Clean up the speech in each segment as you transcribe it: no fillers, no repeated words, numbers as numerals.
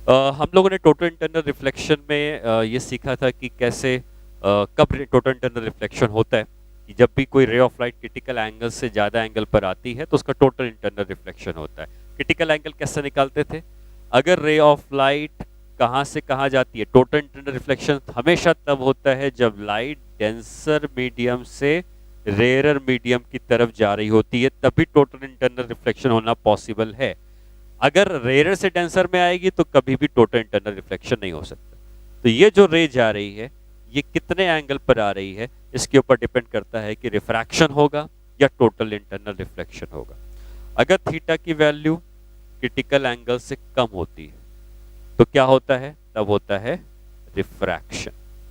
हम लोगों ने टोटल इंटरनल रिफ्लेक्शन में ये सीखा था कि कैसे कब टोटल इंटरनल रिफ्लेक्शन होता है कि जब भी कोई रे ऑफ लाइट क्रिटिकल एंगल से ज़्यादा एंगल पर आती है तो उसका टोटल इंटरनल रिफ्लेक्शन होता है। क्रिटिकल एंगल कैसे निकालते थे? अगर रे ऑफ लाइट कहाँ से कहाँ जाती है, टोटल इंटरनल रिफ्लेक्शन हमेशा तब होता है जब लाइट डेंसर मीडियम से रेयरर मीडियम की तरफ जा रही होती है, तभी टोटल इंटरनल रिफ्लेक्शन होना पॉसिबल है। अगर रेयर से डेंसर में आएगी तो कभी भी टोटल इंटरनल रिफ्लेक्शन नहीं हो सकता। तो ये जो रे जा रही है ये कितने एंगल पर आ रही है इसके ऊपर डिपेंड करता है कि रिफ्रैक्शन होगा या टोटल इंटरनल रिफ्लेक्शन होगा। अगर थीटा की वैल्यू क्रिटिकल एंगल से कम होती है तो क्या होता है? तब होता है रिफ्रैक्शन।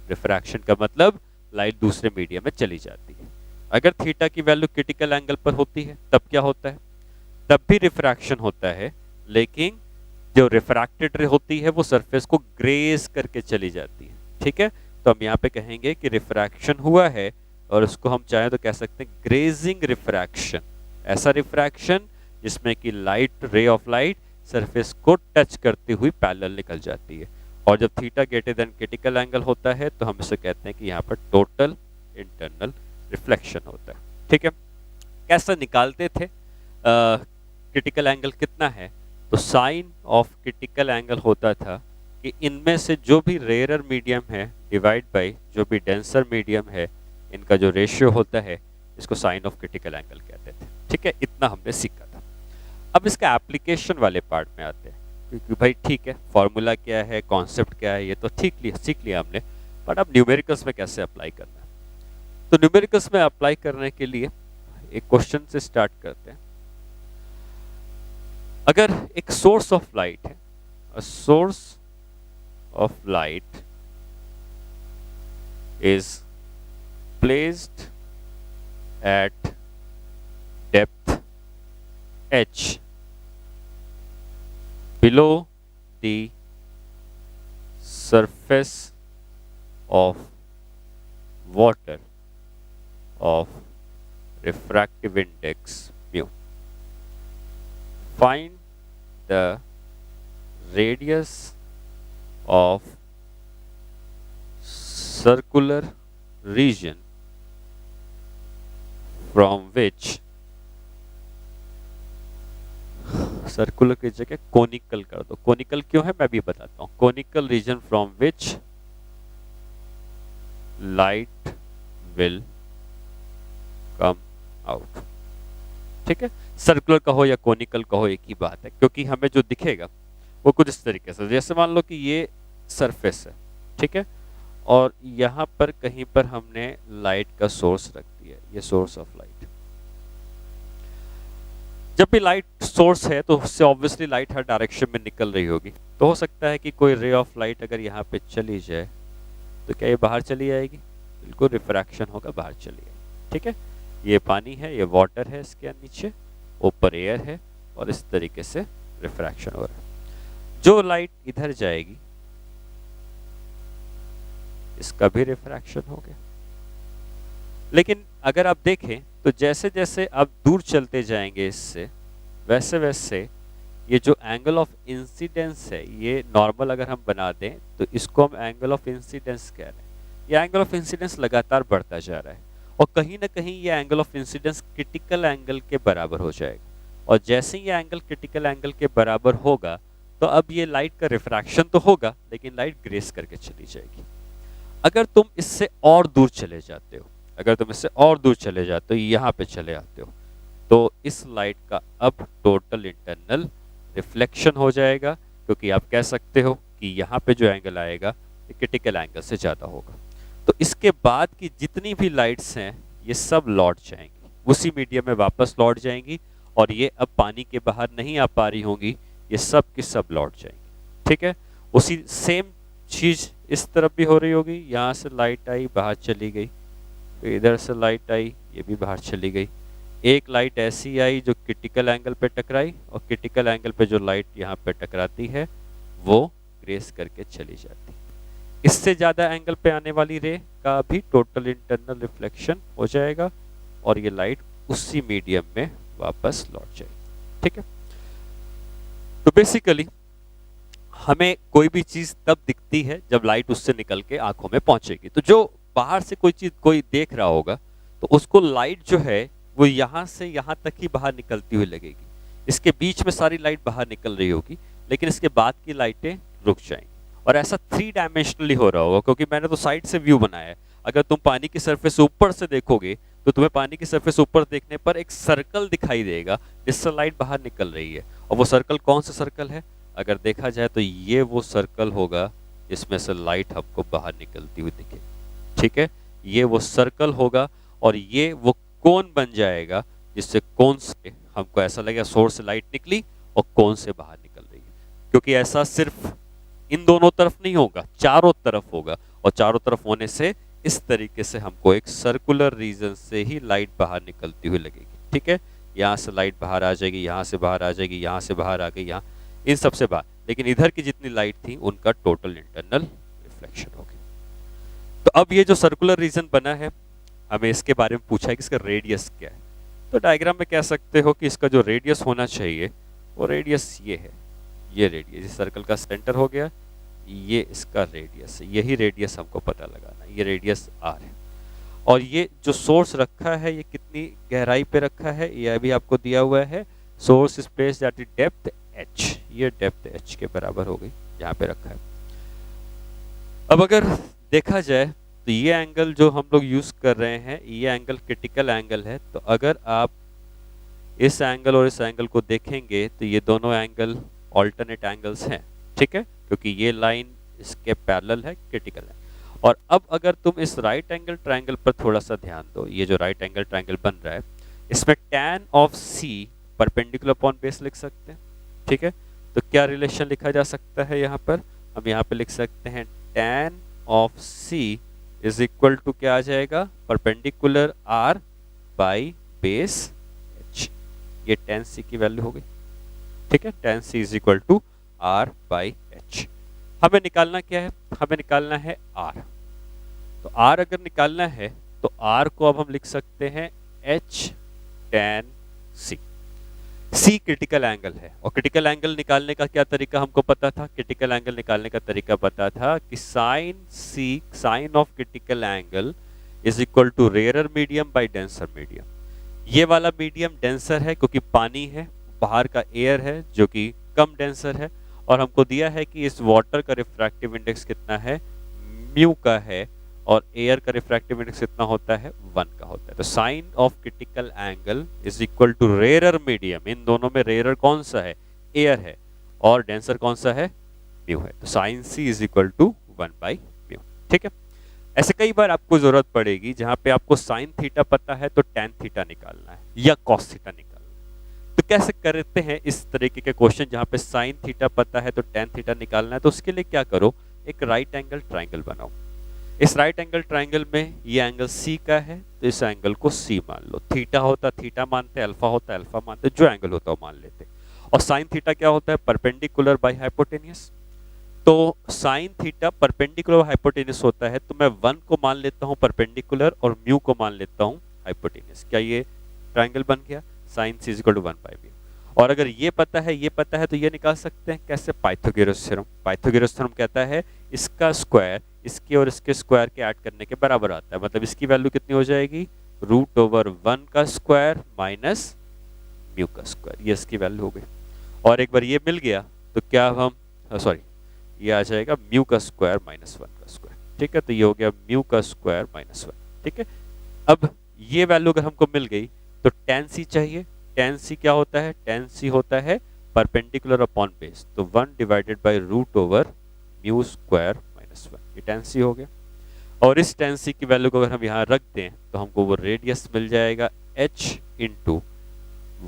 रिफ्रैक्शन का मतलब लाइट दूसरे मीडियम में चली जाती है। अगर थीटा की वैल्यू क्रिटिकल एंगल पर होती है तब क्या होता है? तब भी रिफ्रैक्शन होता है, लेकिन जो रिफ्रैक्टेड रे होती है वो सरफेस को ग्रेज करके चली जाती है। ठीक है, तो हम यहाँ पे कहेंगे कि रिफ्रैक्शन हुआ है और उसको हम चाहे तो कह सकते हैं ग्रेजिंग रिफ्रैक्शन। ऐसा रिफ्रैक्शन जिसमें कि लाइट, रे ऑफ लाइट सरफेस को टच करती हुई पैरेलल निकल जाती है। और जब theta greater than critical angle होता है तो हम इसे कहते हैं कि यहाँ पर टोटल इंटरनल रिफ्लेक्शन होता है। ठीक है, कैसे निकालते थे क्रिटिकल एंगल कितना है? तो साइन ऑफ क्रिटिकल एंगल होता था कि इनमें से जो भी रेयरर मीडियम है डिवाइड बाय जो भी डेंसर मीडियम है, इनका जो रेशियो होता है इसको साइन ऑफ क्रिटिकल एंगल कहते थे। ठीक है, इतना हमने सीखा था। अब इसका एप्लीकेशन वाले पार्ट में आते हैं, क्योंकि भाई ठीक है फॉर्मूला क्या है, कॉन्सेप्ट क्या है, ये तो सीख लिया हमने, बट अब न्यूमेरिकल्स में कैसे अप्लाई करना है। तो न्यूमेरिकल्स में अप्लाई करने के लिए एक क्वेश्चन से स्टार्ट करते हैं। अगर एक सोर्स ऑफ लाइट है, a source of light is placed at depth h below the surface of water of refractive index mu. Find the radius of circular region from which, circular की जगह conical कर दो, conical क्यों है मैं भी बताता हूं। Conical region from which light will come out. ठीक है, सर्कुलर कहो या कोनिकल कहो एक ही बात है, क्योंकि हमें जो दिखेगा वो कुछ इस तरीके से, जैसे मान लो कि ये सरफेस है, ठीक है, और यहाँ पर कहीं पर हमने लाइट का सोर्स रख दिया, ये सोर्स ऑफ लाइट। जब भी लाइट सोर्स है तो उससे ऑब्वियसली लाइट हर डायरेक्शन में निकल रही होगी, तो हो सकता है कि कोई रे ऑफ लाइट अगर यहाँ पे चली जाए तो क्या ये बाहर चली आएगी? बिल्कुल, रिफ्रैक्शन होगा, बाहर चली आएगी। ठीक है, ये पानी है, ये वाटर है, इसके नीचे ऊपर एयर है, और इस तरीके से रिफ्रैक्शन हो रहा है। जो लाइट इधर जाएगी इसका भी रिफ्रैक्शन हो गया। लेकिन अगर आप देखें तो जैसे जैसे आप दूर चलते जाएंगे इससे, वैसे वैसे ये जो एंगल ऑफ इंसिडेंस है, ये नॉर्मल अगर हम बना दें तो इसको हम एंगल ऑफ इंसिडेंस कह रहे हैं। ये एंगल ऑफ इंसिडेंस लगातार बढ़ता जा रहा है और कहीं ना कहीं ये angle of incidence critical angle के बराबर हो जाएगा। और जैसे ही ये एंगल क्रिटिकल एंगल के बराबर होगा तो अब ये लाइट का रिफ्रैक्शन तो होगा, लेकिन लाइट ग्रेस करके चली जाएगी। अगर तुम इससे और दूर चले जाते हो, अगर तुम इससे और दूर चले जाते हो, यहाँ पे चले आते हो, तो इस लाइट का अब टोटल इंटरनल रिफ्लेक्शन हो जाएगा, क्योंकि आप कह सकते हो कि यहाँ पे जो एंगल आएगा ये क्रिटिकल एंगल से ज़्यादा होगा। तो इसके बाद की जितनी भी लाइट्स हैं ये सब लौट जाएंगी, उसी मीडियम में वापस लौट जाएंगी, और ये अब पानी के बाहर नहीं आ पा रही होंगी, ये सब की सब लौट जाएंगी। ठीक है, उसी सेम चीज़ इस तरफ भी हो रही होगी, यहाँ से लाइट आई बाहर चली गई, फिर इधर से लाइट आई ये भी बाहर चली गई। एक लाइट ऐसी आई जो क्रिटिकल एंगल पे टकराई, और क्रिटिकल एंगल पे जो लाइट यहाँ पे टकराती है वो ग्रेस करके चली जाती है। इससे ज़्यादा एंगल पे आने वाली रे का भी टोटल इंटरनल रिफ्लेक्शन हो जाएगा और ये लाइट उसी मीडियम में वापस लौट जाएगी। ठीक है, तो बेसिकली हमें कोई भी चीज तब दिखती है जब लाइट उससे निकल के आंखों में पहुंचेगी। तो जो बाहर से कोई चीज कोई देख रहा होगा तो उसको लाइट जो है वो यहां से यहां तक ही बाहर निकलती हुई लगेगी। इसके बीच में सारी लाइट बाहर निकल रही होगी, लेकिन इसके बाद की लाइटें रुक जाएंगी। और ऐसा थ्री डायमेंशनली हो रहा होगा, क्योंकि मैंने तो साइड से व्यू बनाया है। अगर तुम पानी की सरफेस ऊपर से देखोगे तो तुम्हें पानी की सरफेस ऊपर देखने पर एक सर्कल दिखाई देगा जिससे लाइट बाहर निकल रही है। और वो सर्कल कौन सा सर्कल है? अगर देखा जाए तो ये वो सर्कल होगा जिसमें से लाइट हमको बाहर निकलती हुई दिखे। ठीक है, ये वो सर्कल होगा और ये वो कोन बन जाएगा जिससे कोन से हमको ऐसा लगेगा सोर्स से लाइट निकली और कोन से बाहर निकल रही है। क्योंकि ऐसा सिर्फ इन दोनों तरफ नहीं होगा, चारों तरफ होगा। और चारों तरफ होने से इस तरीके से हमको एक सर्कुलर रीजन से ही लाइट बाहर निकलती हुई लगेगी। ठीक है, यहाँ से लाइट बाहर आ जाएगी, यहाँ से बाहर आ जाएगी, यहाँ से बाहर आ गई, यहाँ इन सब से बाहर। लेकिन इधर की जितनी लाइट थी उनका टोटल इंटरनल रिफ्लेक्शन हो गया। तो अब ये जो सर्कुलर रीजन बना है, हमें इसके बारे में पूछा है कि इसका रेडियस क्या है। तो डायग्राम में कह सकते हो कि इसका जो रेडियस होना चाहिए वो रेडियस ये है। ये रेडियस इस सर्कल का सेंटर हो गया, ये इसका रेडियस है। यही रेडियस हमको पता लगाना है, ये रेडियस आर है। और ये जो सोर्स रखा है ये कितनी गहराई पे रखा है यह भी आपको दिया हुआ है। Source is placed at the depth h, ये डेप्थ h के बराबर हो गई यहाँ पे रखा है। अब अगर देखा जाए तो ये एंगल जो हम लोग यूज कर रहे हैं ये एंगल क्रिटिकल एंगल है। तो अगर आप इस एंगल और इस एंगल को देखेंगे तो ये दोनों एंगल ऑल्टरनेट एंगल्स हैं। ठीक है, क्योंकि ये लाइन इसके पैरेलल है, क्रिटिकल है। और अब अगर तुम इस राइट एंगल ट्रायंगल पर थोड़ा सा ध्यान दो, ये जो राइट एंगल ट्रायंगल बन रहा है इसमें tan of C perpendicular upon base लिख सकते हैं। ठीक है, तो क्या रिलेशन लिखा जा सकता है यहाँ पर? हम यहाँ पे लिख सकते हैं tan of C is equal to क्या आ जाएगा? Perpendicular R by base H। ये tan C की वैल्यू हो गई। ठीक है, tan C is equal to R by H। हमें निकालना क्या है? हमें निकालना है R। तो R अगर निकालना है तो R को अब हम लिख सकते हैं H tan C। C critical angle है और क्रिटिकल एंगल निकालने का क्या तरीका हमको पता था? क्रिटिकल एंगल निकालने का तरीका पता था कि sine of critical angle is equal to rarer medium by denser medium. ये वाला मीडियम डेंसर है क्योंकि पानी है, बाहर का एयर है जो कि कम डेंसर है। और हमको दिया है कि इस वाटर का रिफ्रैक्टिव इंडेक्स कितना है? म्यू का है। और एयर का रिफ्रैक्टिव इंडेक्स कितना होता है? 1 का होता है। तो sine of critical angle is equal to rarer medium. इन दोनों में रेयरर कौन सा है? एयर है। और डेंसर कौन सा है? म्यू है। तो sine C is equal to 1 by mu. ठीक है, ऐसे कई बार आपको जरूरत पड़ेगी जहां पे आपको साइन थीटा पता है तो टैन थीटा निकालना है या कॉस थीटा निकालना है। तो कैसे करते हैं इस तरीके के क्वेश्चन जहां पे साइन थीटा पता है तो टैन थीटा निकालना है? तो उसके लिए क्या करो, एक राइट एंगल ट्राइंगल बनाओ। इस राइट एंगल ट्राइंगल में ये एंगल C का है तो इस एंगल को C मान लो। थीटा होता थीटा मानते, अल्फा होता अल्फा मानते, जो एंगल होता वो मान लेते। और साइन थीटा क्या होता है? Perpendicular by hypotenuse. तो साइन थीटा परपेंडिकुलर हाइपोटेनियस होता है, तो मैं 1 को मान लेता हूँ परपेंडिकुलर और म्यू को मान लेता हूँ हाइपोटेनियस। क्या ये ट्राइंगल बन गया? Sine C is equal to 1 by mu. और अगर ये पता है तो ये निकाल सकते हैं कैसे? Pythagoras theorem. पाइथागोरस थ्योरम कहता है इसका स्क्वायर इसके और इसके स्क्वायर के ऐड करने के बराबर आता है। मतलब इसकी वैल्यू कितनी हो जाएगी? √1 का स्क्वायर माइनस म्यू का स्क्वायर। ये इसकी वैल्यू हो गई। और एक बार ये मिल गया तो क्या हम ये आ जाएगा म्यू का स्क्वायर माइनस 1 का स्क्वायर। ठीक है, तो ये हो गया म्यू का स्क्वायर माइनस 1। ठीक है, अब ये वैल्यू अगर हमको मिल गई तो tan C चाहिए। tan C क्या होता है? tan C होता है परपेंडिकुलर अपॉन बेस, तो 1 divided by √mu square minus 1। ये tan C हो गया। और इस tan C की वैल्यू को अगर हम यहाँ रख दें तो हमको वो रेडियस मिल जाएगा h इंटू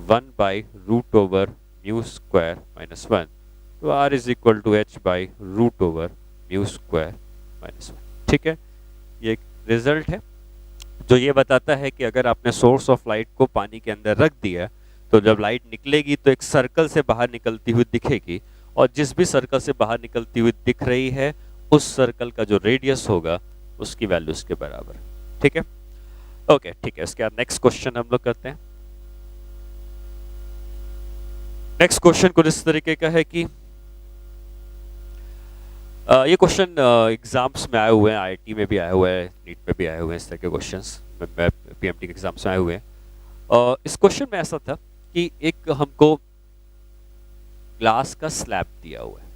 1 बाई √म्यू स्क्वायर माइनस 1। तो r is equal to h by √म्यू स्क्वायर माइनस 1। ठीक है, ये एक रिजल्ट है जो ये बताता है कि अगर आपने सोर्स ऑफ लाइट को पानी के अंदर रख दिया तो जब लाइट निकलेगी तो एक सर्कल से बाहर निकलती हुई दिखेगी। और जिस भी सर्कल से बाहर निकलती हुई दिख रही है उस सर्कल का जो रेडियस होगा उसकी वैल्यू इसके बराबर। ठीक है, ओके, ठीक है। इसके बाद नेक्स्ट क्वेश्चन हम लोग करते हैं। नेक्स्ट क्वेश्चन कुछ इस तरीके का है कि ये क्वेश्चन एग्जाम्स में आए हुए हैं, आईआईटी में भी आए हुए हैं, नीट में भी आए हुए हैं, इस तरह के क्वेश्चंस पीएमटी के एग्जाम्स में आए हुए हैं। इस क्वेश्चन में ऐसा था कि एक हमको ग्लास का स्लैब दिया हुआ है,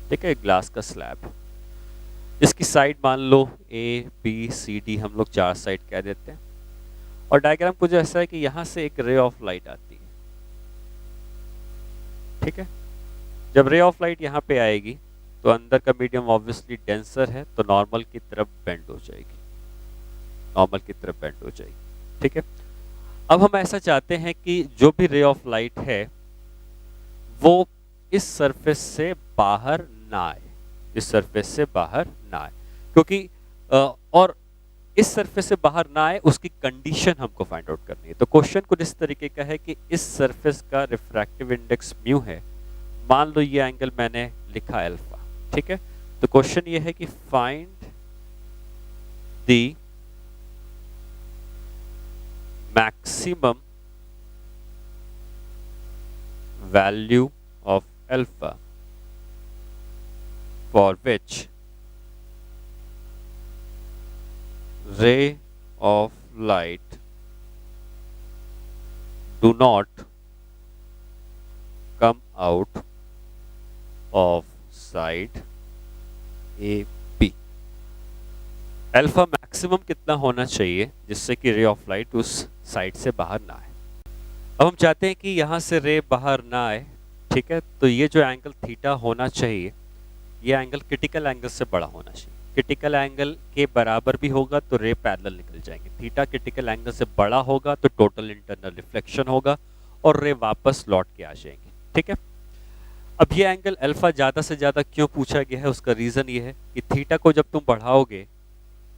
ठीक है, ग्लास का स्लैब, इसकी साइड मान लो ए बी सी डी, हम लोग 4 साइड कह देते हैं। और डायग्राम कुछ ऐसा है कि यहां से एक रे ऑफ लाइट आती है, ठीक है। जब रे ऑफ लाइट यहाँ पे आएगी तो अंदर का मीडियम ऑब्वियसली डेंसर है, तो नॉर्मल की तरफ बेंड हो जाएगी, नॉर्मल की तरफ बेंड हो जाएगी, ठीक है। अब हम ऐसा चाहते हैं कि जो भी रे ऑफ लाइट है वो इस सरफेस से बाहर ना आए, इस सरफेस से बाहर ना आए, क्योंकि और इस सरफेस से बाहर ना आए उसकी कंडीशन हमको फाइंड आउट करनी है। तो क्वेश्चन कुछ इस तरीके का है कि इस सरफेस का रिफ्रैक्टिव इंडेक्स म्यू है, मान लो ये एंगल मैंने लिखा अल्फा, ठीक है। तो क्वेश्चन ये है कि find the maximum value of alpha for which ray of light do not come out of side A B। Alpha maximum कितना होना चाहिए जिससे कि रे ऑफ लाइट उस साइड से बाहर ना आए। अब हम चाहते हैं कि यहाँ से रे बाहर ना आए, ठीक है। तो ये जो एंगल थीटा होना चाहिए, ये एंगल क्रिटिकल एंगल से बड़ा होना चाहिए। क्रिटिकल एंगल के बराबर भी होगा तो रे पैरेलल निकल जाएंगे। थीटा क्रिटिकल एंगल से बड़ा होगा तो टोटल इंटरनल रिफ्लेक्शन होगा और रे वापस लौट के आ जाएंगे, ठीक है। अब ये एंगल अल्फा ज़्यादा से ज़्यादा क्यों पूछा गया है, उसका रीज़न ये है कि थीटा को जब तुम बढ़ाओगे,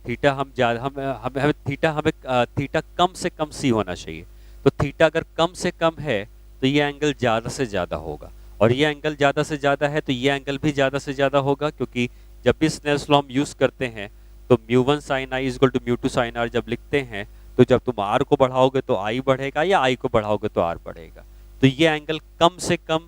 थीटा थीटा कम से कम सी होना चाहिए। तो थीटा अगर कम से कम है तो ये एंगल ज़्यादा से ज़्यादा होगा, और ये एंगल ज़्यादा से ज़्यादा है तो ये एंगल भी ज़्यादा से ज़्यादा होगा, क्योंकि जब भी स्नेल्स लॉ हम यूज़ करते हैं तो μ1 sin i equal to μ2 sin r जब लिखते हैं तो जब तुम r को बढ़ाओगे तो i बढ़ेगा या i को बढ़ाओगे तो r बढ़ेगा। तो ये एंगल कम से कम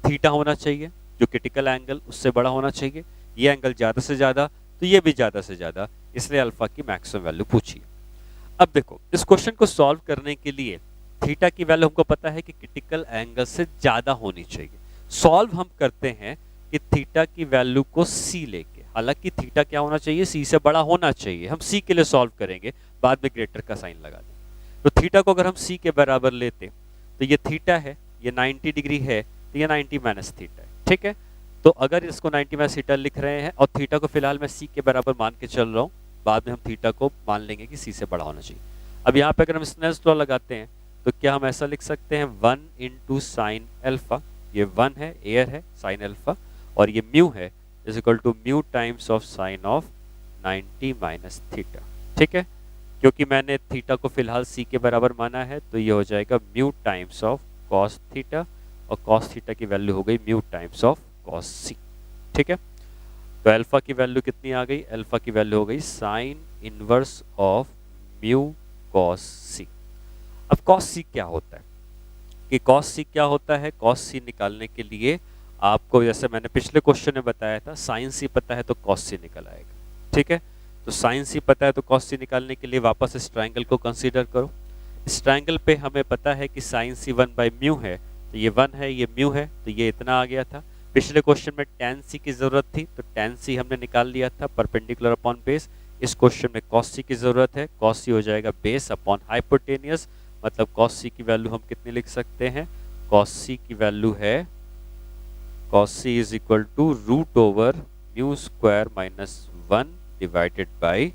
थीटा होना चाहिए, जो क्रिटिकल एंगल उससे बड़ा होना चाहिए। ये एंगल ज़्यादा से ज़्यादा तो ये भी ज़्यादा से ज़्यादा, इसलिए अल्फा की मैक्सिमम वैल्यू पूछिए। अब देखो, इस क्वेश्चन को सॉल्व करने के लिए थीटा की वैल्यू हमको पता है कि क्रिटिकल एंगल से ज़्यादा होनी चाहिए। सॉल्व हम करते हैं कि थीटा की वैल्यू को सी लेके, हालांकि थीटा क्या होना चाहिए, सी से बड़ा होना चाहिए। हम सी के लिए सॉल्व करेंगे, बाद में ग्रेटर का साइन लगा देंगे। तो थीटा को अगर हम सी के बराबर लेते तो ये थीटा है, ये 90 डिग्री है, तो ये 90 माइनस थीटा है, ठीक है। तो अगर इसको 90 माइनस थीटा लिख रहे हैं और थीटा को फिलहाल मैं सी के बराबर मान के चल रहा हूँ, बाद में हम थीटा को मान लेंगे कि सी से बड़ा होना चाहिए। अब यहाँ पे अगर हम स्नेल्स लॉ लगाते हैं तो क्या हम ऐसा लिख सकते हैं 1 इंटू साइन अल्फा, ये 1 है, एयर है, साइन अल्फा, और ये म्यू है, is equal to mu times of sine of 90 minus theta, ठीक है। क्योंकि मैंने थीटा को फिलहाल सी के बराबर माना है तो ये हो जाएगा mu times of cos theta, और कॉस थीटा की वैल्यू हो गई म्यू टाइम्स ऑफ कॉस सी, ठीक है। तो अल्फा की वैल्यू कितनी आ गई, अल्फा की वैल्यू हो गई sine inverse of mu cos C. अब कॉस सी क्या होता है, कि कॉस सी क्या होता है, कॉस सी निकालने के लिए आपको, जैसे मैंने पिछले क्वेश्चन में बताया था, साइन सी पता है तो कॉस सी निकल आएगा, ठीक है। तो साइन सी पता है तो कॉस सी निकालने के लिए वापस इस ट्रायंगल को कंसीडर करो। इस ट्रायंगल पे हमें पता है कि साइन सी 1 बाई म्यू है, तो ये 1 है, ये म्यू है, तो ये इतना आ गया था। पिछले क्वेश्चन में tan सी की जरूरत थी तो tan सी हमने निकाल लिया था परपेंडिकुलर अपॉन बेस। इस क्वेश्चन में cos सी की जरूरत है, cos सी हो जाएगा बेस अपॉन हाइपोटेनियस, मतलब cos सी की वैल्यू हम कितनी लिख सकते हैं, cos सी की वैल्यू है, cos C is equal to root over mu square minus 1 divided by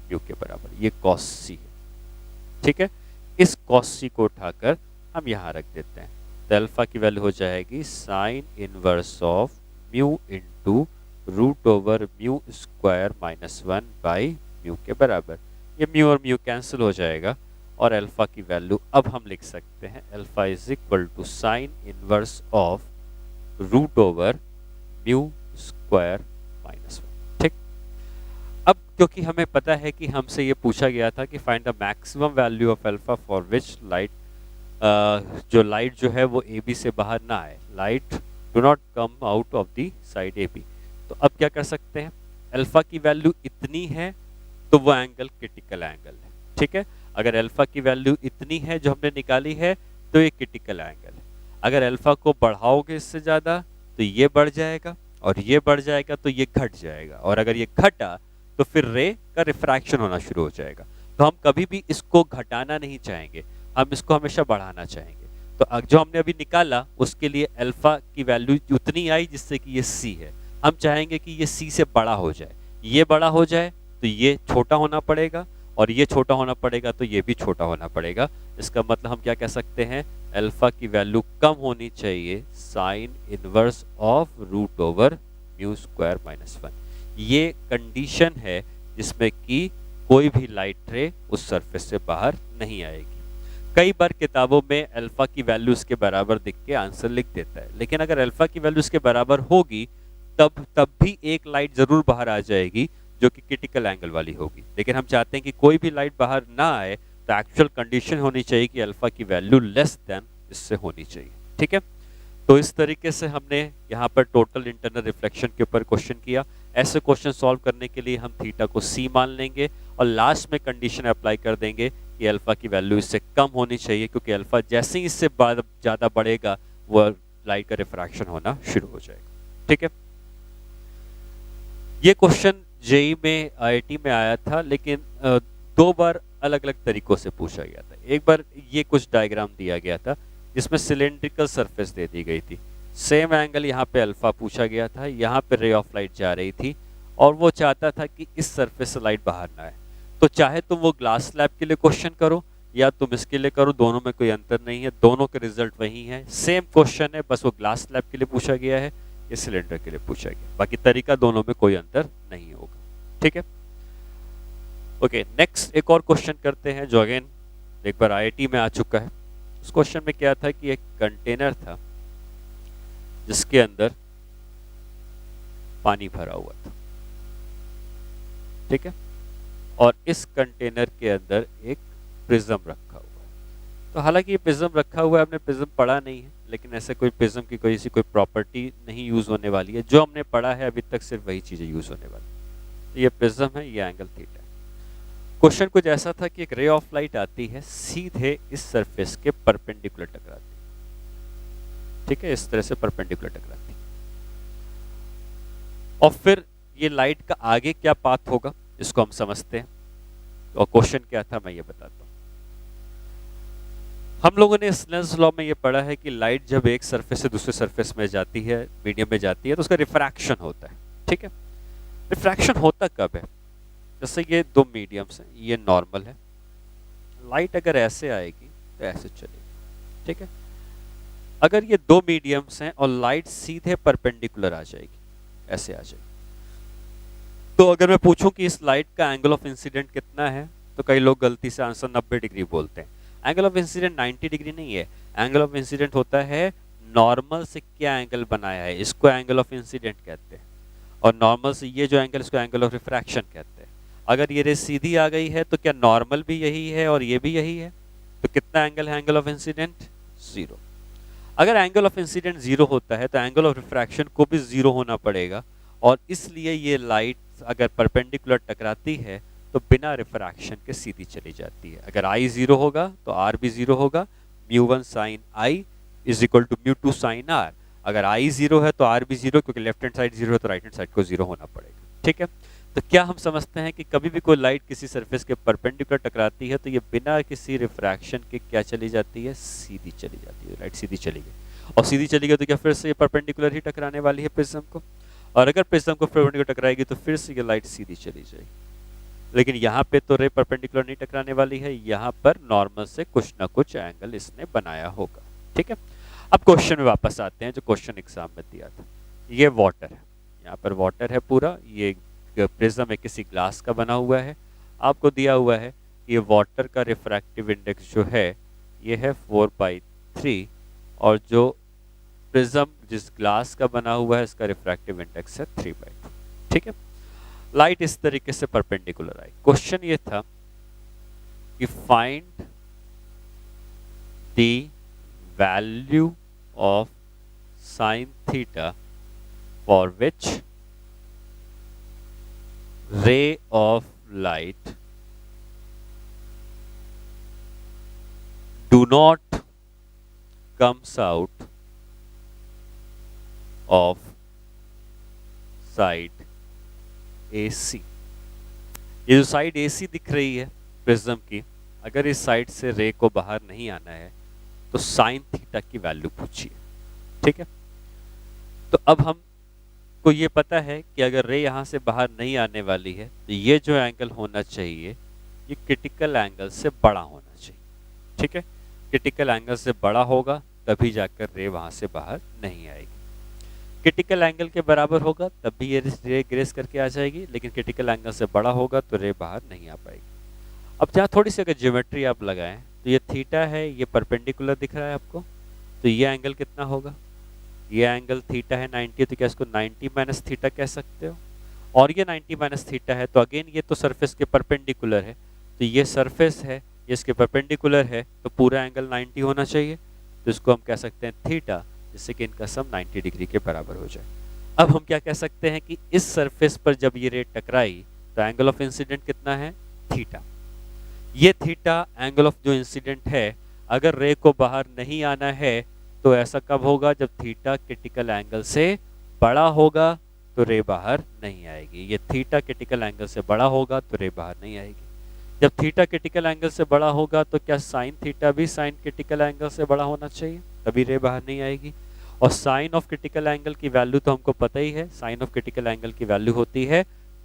mu के बराबर, ये cos सी है, ठीक है। इस cos सी को उठाकर हम यहाँ रख देते हैं, तो अल्फा की वैल्यू हो जाएगी sine inverse of mu into root over mu square minus 1 by mu के बराबर। ये म्यू और म्यू कैंसिल हो जाएगा और अल्फा की वैल्यू अब हम लिख सकते हैं alpha is equal to sine inverse of root over mu square minus 1, ठीक। अब क्योंकि हमें पता है कि हमसे ये पूछा गया था कि find the maximum value of alpha for which light जो लाइट जो है वो ए बी से बाहर ना आए, light do not come out of the side A B. तो अब क्या कर सकते हैं, अल्फा की वैल्यू इतनी है तो वो एंगल क्रिटिकल एंगल है, ठीक है। अगर अल्फा की वैल्यू इतनी है जो हमने निकाली है तो ये क्रिटिकल एंगल है। अगर अल्फा को बढ़ाओगे इससे ज़्यादा तो ये बढ़ जाएगा, और ये बढ़ जाएगा तो ये घट जाएगा, और अगर ये घटा तो फिर रे का रिफ्रैक्शन होना शुरू हो जाएगा। तो हम कभी भी इसको घटाना नहीं चाहेंगे, हम इसको हमेशा बढ़ाना चाहेंगे। तो जो हमने अभी निकाला उसके लिए अल्फा की वैल्यू उतनी आई जिससे कि ये सी है, हम चाहेंगे कि ये सी से बड़ा हो जाए। ये बड़ा हो जाए तो ये छोटा होना पड़ेगा, और ये छोटा होना पड़ेगा तो ये भी छोटा होना पड़ेगा। इसका मतलब हम क्या कह सकते हैं, अल्फा की वैल्यू कम होनी चाहिए sine inverse of root over mu square minus 1। ये कंडीशन है जिसमें कि कोई भी लाइट रे उस सरफेस से बाहर नहीं आएगी। कई बार किताबों में अल्फा की वैल्यू इसके बराबर दिख के आंसर लिख देता है, लेकिन अगर अल्फा की वैल्यू इसके बराबर होगी तब भी एक लाइट जरूर बाहर आ जाएगी जो कि क्रिटिकल एंगल वाली होगी। लेकिन हम चाहते हैं कि कोई भी लाइट बाहर ना आए, तो एक्चुअल कंडीशन होनी चाहिए कि अल्फा की वैल्यू लेस देन इससे होनी चाहिए, ठीक है। तो इस तरीके से हमने यहाँ पर टोटल इंटरनल रिफ्लेक्शन के ऊपर क्वेश्चन किया। ऐसे क्वेश्चन सॉल्व करने के लिए हम थीटा को सी मान लेंगे और लास्ट में कंडीशन अप्लाई कर देंगे कि अल्फा की वैल्यू इससे कम होनी चाहिए, क्योंकि अल्फा जैसे ही इससे ज़्यादा बढ़ेगा वो लाइट का रिफ्रैक्शन होना शुरू हो जाएगा, ठीक है। ये क्वेश्चन जेई में आईआईटी में आया था, लेकिन 2 बार अलग अलग तरीकों से पूछा गया था। एक बार ये कुछ डायग्राम दिया गया था जिसमें सिलेंड्रिकल सरफेस दे दी गई थी, सेम एंगल यहाँ पे अल्फा पूछा गया था, यहाँ पे रे ऑफ लाइट जा रही थी और वो चाहता था कि इस सरफेस से लाइट बाहर ना आए। तो चाहे तुम वो ग्लास स्लैब के लिए क्वेश्चन करो या तुम इसके लिए करो, दोनों में कोई अंतर नहीं है, दोनों के रिजल्ट वही है, सेम क्वेश्चन है, बस वो ग्लास स्लैब के लिए पूछा गया है, ये सिलेंडर के लिए पूछा गया, बाकी तरीका दोनों में कोई अंतर नहीं होगा, ठीक है। ओके, नेक्स्ट एक और क्वेश्चन करते हैं जो अगेन एक बार आईआईटी में आ चुका है। उस क्वेश्चन में क्या था कि एक कंटेनर था जिसके अंदर पानी भरा हुआ था, ठीक है, और इस कंटेनर के अंदर एक प्रिज्म रखा हुआ है। तो हालांकि ये प्रिज्म रखा हुआ है, हमने प्रिज्म पढ़ा नहीं है, लेकिन ऐसे कोई प्रिज्म की कोई ऐसी कोई प्रॉपर्टी नहीं यूज होने वाली है। जो हमने पढ़ा है अभी तक सिर्फ वही चीजें यूज होने वाली है। तो ये प्रिज्म है, ये एंगल थीटा है। क्वेश्चन कुछ ऐसा था कि एक रे ऑफ लाइट आती है, सीधे इस सरफेस के परपेंडिकुलर टकराती है, ठीक है, इस तरह से परपेंडिकुलर टकराती है। और फिर ये लाइट का आगे क्या पाथ होगा इसको हम समझते हैं, और क्वेश्चन क्या था मैं ये बताता हूं। हम लोगों ने स्नेल्स लॉ में ये पढ़ा है कि लाइट जब एक सरफेस से दूसरे सरफेस में जाती है, मीडियम में जाती है, तो उसका रिफ्रैक्शन होता है, ठीक है। रिफ्रैक्शन होता कब है, जैसे ये 2 मीडियम्स हैं, ये नॉर्मल है, लाइट अगर ऐसे आएगी तो ऐसे चलेगी, ठीक है। अगर ये 2 मीडियम्स हैं और लाइट सीधे परपेंडिकुलर आ जाएगी, ऐसे आ जाएगी, तो अगर मैं पूछूं कि इस लाइट का एंगल ऑफ इंसिडेंट कितना है, तो कई लोग गलती से आंसर 90 डिग्री बोलते हैं। एंगल ऑफ इंसिडेंट 90 डिग्री नहीं है, एंगल ऑफ इंसिडेंट होता है नॉर्मल से क्या एंगल बनाया है, इसको एंगल ऑफ इंसिडेंट कहते हैं, और नॉर्मल से ये जो एंगल, इसको एंगल ऑफ रिफ्रैक्शन कहते हैं। अगर ये रे सीधी आ गई है तो क्या नॉर्मल भी यही है और ये भी यही है, तो कितना एंगल है एंगल ऑफ इंसिडेंट, 0। अगर एंगल ऑफ इंसिडेंट 0 होता है तो एंगल ऑफ रिफ्रैक्शन को भी 0 होना पड़ेगा, और इसलिए ये लाइट अगर परपेंडिकुलर टकराती है तो बिना रिफ्रैक्शन के सीधी चली जाती है। अगर I 0 होगा तो R भी 0 होगा, μ1 sin I is equal to μ2 sin R। अगर I 0 है तो R भी 0, क्योंकि लेफ्ट हैंड साइड 0 है तो राइट हैंड साइड को 0 होना पड़ेगा, ठीक है। तो क्या हम समझते हैं कि कभी भी कोई लाइट किसी सरफेस के परपेंडिकुलर टकराती है तो ये बिना किसी रिफ्रैक्शन के क्या चली जाती है, सीधी चली जाती है। लाइट सीधी चली गई, और सीधी चली गई तो क्या फिर से ये परपेंडिकुलर ही टकराने वाली है प्रिज्म को, और अगर प्रिज्म को परपेंडिकुलर टकराएगी तो फिर से ये लाइट सीधी चली जाएगी। लेकिन यहाँ पे तो रे परपेंडिकुलर नहीं टकराने वाली है, यहाँ पर नॉर्मल से कुछ ना कुछ एंगल इसने बनाया होगा, ठीक है। अब क्वेश्चन में वापस आते हैं जो क्वेश्चन एग्जाम में दिया था। ये वाटर है, यहाँ पर वाटर है पूरा, ये प्रिज्म है किसी ग्लास का बना हुआ है, आपको दिया हुआ है ये वाटर का रिफ्रैक्टिव इंडेक्स जो है ये है 4/3, और जो प्रिज्म जिस ग्लास का बना हुआ है इसका रिफ्रैक्टिव इंडेक्स है 3/2, ठीक है। लाइट इस तरीके से परपेंडिकुलर आई। क्वेश्चन ये था कि find the value of sin theta for which ray of light do not comes out of side AC। ये जो साइड AC दिख रही है प्रिज्म की, अगर इस साइड से रे को बाहर नहीं आना है तो साइन थीटा की वैल्यू पूछिए। ठीक है, तो अब हमको ये पता है कि अगर रे यहाँ से बाहर नहीं आने वाली है तो ये जो एंगल होना चाहिए ये क्रिटिकल एंगल से बड़ा होना चाहिए। ठीक है, क्रिटिकल एंगल से बड़ा होगा तभी जाकर रे वहां से बाहर नहीं आएगी। क्रिटिकल एंगल के बराबर होगा तब भी ये रे ग्रेस करके आ जाएगी, लेकिन क्रिटिकल एंगल से बड़ा होगा तो रे बाहर नहीं आ पाएगी। अब जहाँ थोड़ी सी अगर ज्योमेट्री आप लगाएं तो ये थीटा है, ये परपेंडिकुलर दिख रहा है आपको, तो ये एंगल कितना होगा, ये एंगल थीटा है 90, तो क्या इसको 90 माइनस थीटा कह सकते हो, और ये 90 माइनस थीटा है तो अगेन ये तो सरफेस के परपेंडिकुलर है, तो ये सरफेस है, ये इसके परपेंडिकुलर है, तो पूरा एंगल 90 होना चाहिए, तो इसको हम कह सकते हैं थीटा, जिससे कि इनका सम 90 डिग्री के बराबर हो जाए। अब हम क्या कह सकते हैं कि इस सरफेस पर जब ये रे टकराई तो एंगल ऑफ इंसिडेंट कितना है, थीटा। ये थीटा एंगल ऑफ जो इंसिडेंट है, अगर रे को बाहर नहीं आना है तो ऐसा कब होगा, जब थीटा क्रिटिकल एंगल से बड़ा होगा तो रे बाहर नहीं आएगी। ये थीटा क्रिटिकल एंगल से बड़ा होगा तो रे बाहर नहीं आएगी। जब थीटा क्रिटिकल एंगल से बड़ा होगा तो क्या साइन थीटा भी साइन क्रिटिकल एंगल से बड़ा होना चाहिए, तभी रे बाहर नहीं आएगी। और साइन ऑफ क्रिटिकल एंगल की वैल्यू तो हमको पता ही है, साइन ऑफ क्रिटिकल एंगल की वैल्यू होती है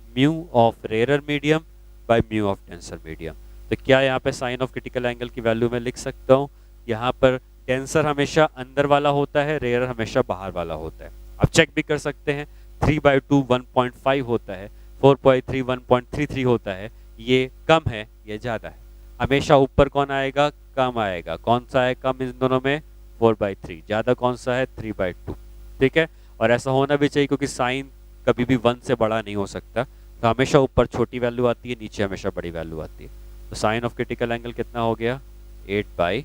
mu of rare medium by mu of denser medium. तो क्या यहाँ पे साइन ऑफ क्रिटिकल एंगल की वैल्यू मैं लिख सकता हूँ, यहाँ पर डेंसर हमेशा अंदर वाला होता है, रेयर हमेशा बाहर वाला होता है। आप चेक भी कर सकते हैं, 3/2 1.5 होता है, 4/3 1.33 होता है, ये कम है ये ज्यादा है, हमेशा ऊपर कौन आएगा, कम आएगा। कौन सा है कम इन दोनों में, 4/3, ज्यादा कौन सा है 3/2। ठीक है, और ऐसा होना भी चाहिए क्योंकि साइन कभी भी 1 से बड़ा नहीं हो सकता, तो हमेशा ऊपर छोटी वैल्यू आती है, नीचे हमेशा बड़ी वैल्यू आती है। तो साइन ऑफ क्रिटिकल एंगल कितना हो गया, 8/9।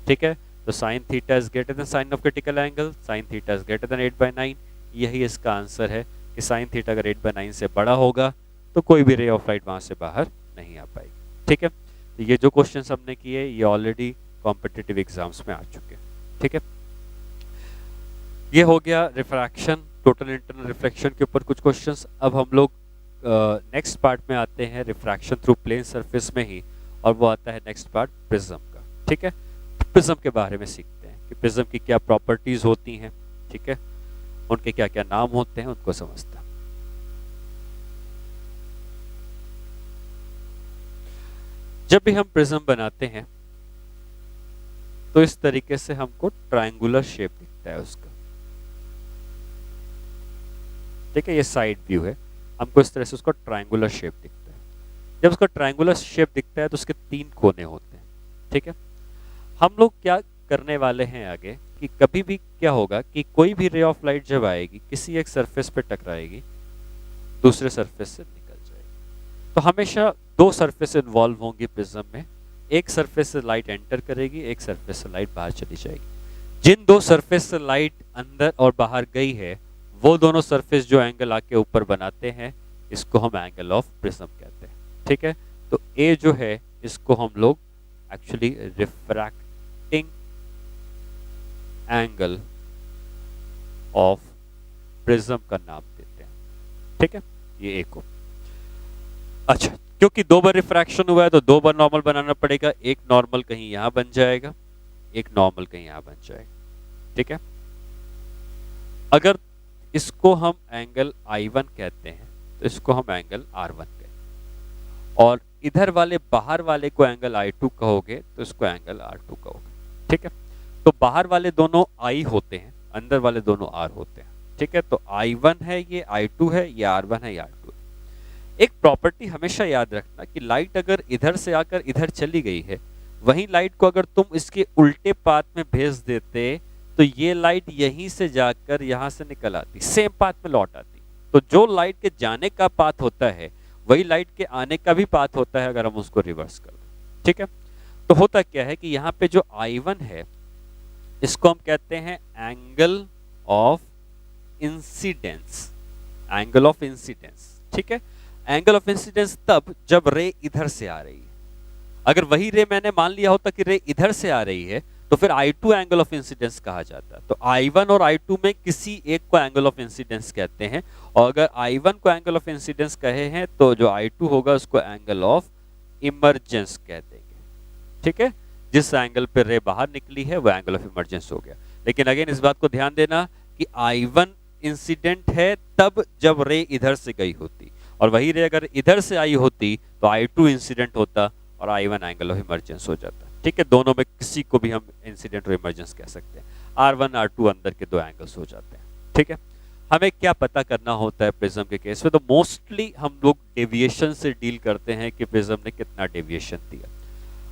ठीक है, तो sine theta is greater than sine of critical angle, sine theta is greater than 8/9। यही इसका आंसर है कि साइन थीटा अगर 8/9 से बड़ा होगा तो कोई भी रे ऑफ लाइट वहां से बाहर नहीं आ पाएगी। ठीक है, तो ये जो क्वेश्चन हमने किए ये ऑलरेडी कॉम्पिटिटिव एग्जाम्स में आ चुके हैं। ठीक है, ये हो गया रिफ्रैक्शन, टोटल इंटरनल रिफ्लेक्शन के ऊपर कुछ क्वेश्चंस। अब हम लोग नेक्स्ट पार्ट में आते हैं रिफ्रैक्शन थ्रू प्लेन सरफेस में ही, और वो आता है नेक्स्ट पार्ट प्रिज्म का। ठीक है, प्रिज्म के बारे में सीखते हैं कि प्रिज्म की क्या प्रॉपर्टीज होती हैं, ठीक है, उनके क्या क्या नाम होते हैं, उनको समझते हैं। जब भी हम प्रिज्म बनाते हैं तो इस तरीके से हमको ट्रायंगुलर शेप दिखता है उसका। ठीक है, ये साइड व्यू है, हमको इस तरह से उसका ट्रायंगुलर शेप दिखता है। जब उसका ट्रायंगुलर शेप दिखता है तो उसके 3 कोने होते हैं। ठीक है, हम लोग क्या करने वाले हैं आगे कि कभी भी क्या होगा कि कोई भी रे ऑफ लाइट जब आएगी किसी एक सरफेस पे टकराएगी, दूसरे सरफेस से निकल जाएगी। तो हमेशा 2 सरफेस इन्वॉल्व होंगी प्रिज्म में, एक सरफेस से लाइट एंटर करेगी, एक सरफेस से लाइट बाहर चली जाएगी। जिन 2 सरफेस से लाइट अंदर और बाहर गई है वो दोनों सरफेस जो एंगल आके ऊपर बनाते हैं इसको हम एंगल ऑफ प्रिज्म कहते हैं। ठीक है, तो ए जो है इसको हम लोग actually refracting angle of prism का नाम देते हैं। ठीक है, ये ए को। अच्छा, क्योंकि 2 बार रिफ्रैक्शन हुआ है तो 2 बार नॉर्मल बनाना पड़ेगा, एक नॉर्मल कहीं यहां बन जाएगा, एक नॉर्मल कहीं यहां बन जाएगा। ठीक है, अगर इसको हम एंगल I1 कहते हैं तो इसको हम एंगल R1 कहते हैं, और इधर वाले बाहर वाले को एंगल I2 कहोगे तो इसको एंगल R2 कहोगे। ठीक है, तो बाहर वाले दोनों I होते हैं, अंदर वाले दोनों R होते हैं। ठीक है, तो I1 है ये, I2 है ये, R1 है ये R2 है। एक प्रॉपर्टी हमेशा याद रखना कि लाइट अगर इधर से आकर इधर चली गई है, वहीं लाइट को अगर तुम इसके उल्टे पाथ में भेज देते तो ये लाइट यहीं से जाकर यहां से निकल आती, सेम पाथ में लौट आती। तो जो लाइट के जाने का पाथ होता है वही लाइट के आने का भी पाथ होता है अगर हम उसको रिवर्स कर दें। ठीक है, तो होता क्या है कि यहाँ पे जो I1 है इसको हम कहते हैं angle of incidence, angle of incidence. ठीक है, एंगल ऑफ इंसिडेंस तब जब रे इधर से आ रही है। अगर वही रे मैंने मान लिया होता कि रे इधर से आ रही है तो फिर I2 एंगल ऑफ इंसिडेंस कहा जाता है। तो I1 और I2 में किसी एक को एंगल ऑफ इंसिडेंस कहते हैं, और अगर I1 को एंगल ऑफ इंसिडेंस कहे हैं तो जो I2 होगा उसको एंगल ऑफ इमरजेंस कह देंगे। ठीक है, जिस एंगल पे रे बाहर निकली है वो एंगल ऑफ इमरजेंस हो गया। लेकिन अगेन इस बात को ध्यान देना कि I1 इंसिडेंट है तब जब रे इधर से गई होती, और वही रे अगर इधर से आई होती तो I2 इंसिडेंट होता और I1 एंगल ऑफ इमरजेंस हो जाता। ठीक है, दोनों में किसी को भी हम इंसिडेंट और इमरजेंस कह सकते हैं। R1 R2 अंदर के दो एंगल्स हो जाते हैं। ठीक है, हमें क्या पता करना होता है प्रिज्म के केस में, तो मोस्टली हम लोग डेविएशन से डील करते हैं कि प्रिज्म ने कितना डेविएशन दिया,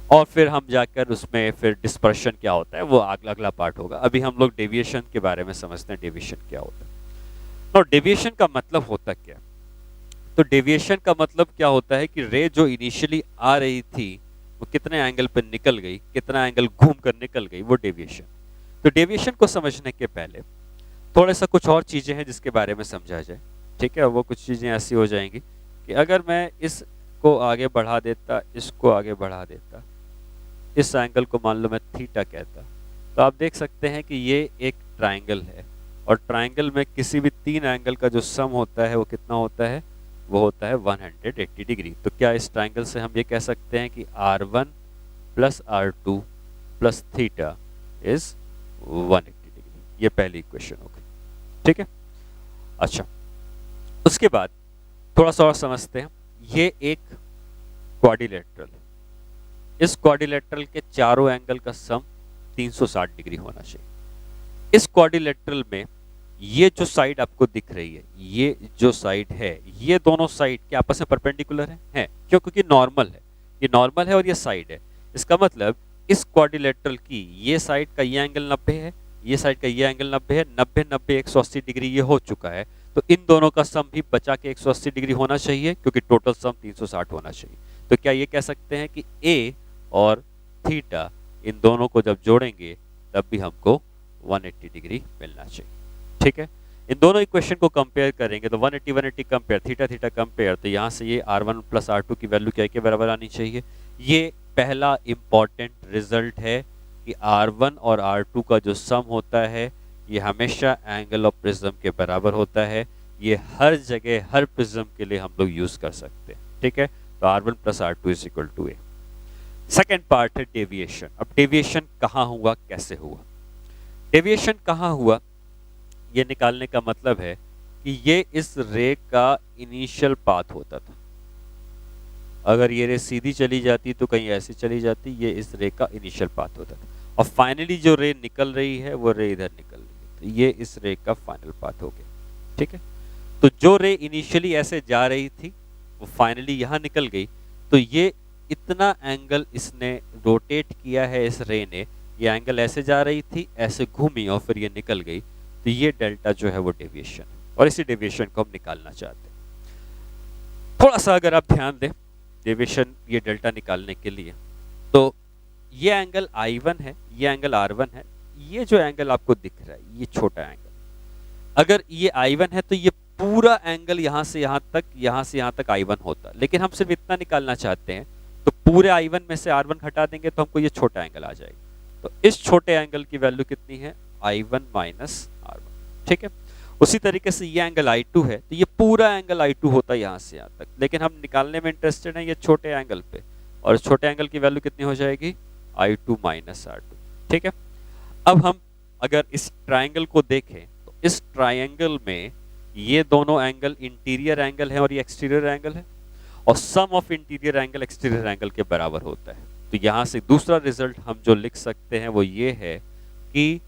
और फिर हम जाकर उसमें फिर डिस्पर्शन क्या होता है वो अगला पार्ट होगा। अभी हम लोग डेविएशन के बारे में समझते हैं, डेविएशन क्या होता है। और डेविएशन का मतलब होता क्या है, तो डेविएशन का मतलब क्या होता है कि रे जो इनिशियली आ रही थी वो कितने एंगल पर निकल गई, कितना एंगल घूम कर निकल गई, वो डेविएशन। तो डेविएशन को समझने के पहले थोड़ा सा कुछ और चीजें हैं जिसके बारे में समझा जाए। ठीक है, वो कुछ चीजें ऐसी हो जाएंगी कि अगर मैं इसको आगे बढ़ा देता, इसको आगे बढ़ा देता, इस एंगल को मान लो मैं थीटा कहता, तो आप देख सकते हैं कि ये एक ट्राइंगल है, और ट्राइंगल में किसी भी तीन एंगल का जो सम होता है वो कितना होता है, वो होता है 180 डिग्री। तो क्या इस ट्राइंगल से हम ये कह सकते हैं कि R1 plus R2 plus theta is 180 degree? ये पहली इक्वेशन होगी। ठीक है, अच्छा उसके बाद थोड़ा सा और समझते हैं। ये एक क्वाड्रिलेटरल, इस क्वाड्रिलेटरल के चारों एंगल का सम 360 डिग्री होना चाहिए। इस क्वाड्रिलेटरल में ये जो साइड आपको दिख रही है, ये जो साइड है, ये दोनों साइड क्या आपस में परपेंडिकुलर है? क्यों? क्योंकि नॉर्मल है, ये नॉर्मल है और ये साइड है। इसका मतलब इस क्वाड्रिलेटरल की ये साइड का ये एंगल 90 है, ये साइड का ये एंगल 90 है, 90 90 180 डिग्री ये हो चुका है। तो इन दोनों का सम भी बचा के 180 डिग्री होना चाहिए, क्योंकि टोटल सम 360 होना चाहिए। तो क्या ये कह सकते हैं कि ए और थीटा इन दोनों को जब जोड़ेंगे तब भी हमको 180 डिग्री मिलना चाहिए? ठीक है, इन दोनों इक्वेशन को कंपेयर करेंगे तो 180 180 कंपेयर, थीटा थीटा कंपेयर, तो यहाँ से ये R1 प्लस R2 की वैल्यू क्या के बराबर आनी चाहिए। ये पहला इंपॉर्टेंट रिजल्ट है कि R1 और R2 का जो सम होता है ये हमेशा एंगल ऑफ प्रिज्म के बराबर होता है। ये हर जगह हर प्रिज्म के लिए हम लोग यूज कर सकते हैं। ठीक है, तो R1 plus R2 is equal to A. Second part है डेविएशन। अब डेविएशन कहाँ हुआ, कैसे हुआ? डेविएशन कहाँ हुआ ये निकालने का मतलब है कि ये इस रे का इनिशियल पाथ होता था। अगर ये रे सीधी चली जाती तो कहीं ऐसे चली जाती, ये इस रे का इनिशियल पाथ होता था, और फाइनली जो रे निकल रही है वो रे इधर निकल रही है, तो ये इस रे का फाइनल पाथ हो गया। ठीक है, तो जो रे इनिशियली ऐसे जा रही थी वो फाइनली यहाँ निकल गई, तो ये इतना एंगल इसने रोटेट किया है इस रे ने, ये एंगल ऐसे जा रही थी, ऐसे घूमी और फिर ये निकल गई, तो ये डेल्टा जो है वो डेविएशन है, और इसी डेविएशन को हम निकालना चाहते हैं। थोड़ा सा अगर आप ध्यान दें डेविएशन ये डेल्टा निकालने के लिए, तो ये एंगल I1 है, ये एंगल R1 है, ये जो एंगल आपको दिख रहा है ये छोटा एंगल, अगर ये I1 है तो ये पूरा एंगल यहाँ से यहाँ तक I1 होता, लेकिन हम सिर्फ इतना निकालना चाहते हैं, तो पूरे I1 में से R1 हटा देंगे तो हमको ये छोटा एंगल आ जाएगा। तो इस छोटे एंगल की वैल्यू कितनी है, I1 माइनस R1। ठीक है, उसी तरीके से ये एंगल I2 है, तो ये पूरा एंगल I2 होता है यहाँ से यहाँ तक, लेकिन हम निकालने में इंटरेस्टेड हैं ये छोटे एंगल पे, और इस छोटे एंगल की वैल्यू कितनी हो जाएगी, I2 माइनस R2। ठीक है, अब हम अगर इस ट्राइंगल को देखें तो इस ट्राइंगल में ये दोनों एंगल इंटीरियर एंगल है और ये एक्सटीरियर एंगल है, और sum of interior angle exterior angle के बराबर होता है। तो यहाँ से दूसरा रिजल्ट हम जो लिख सकते हैं वो ये है कि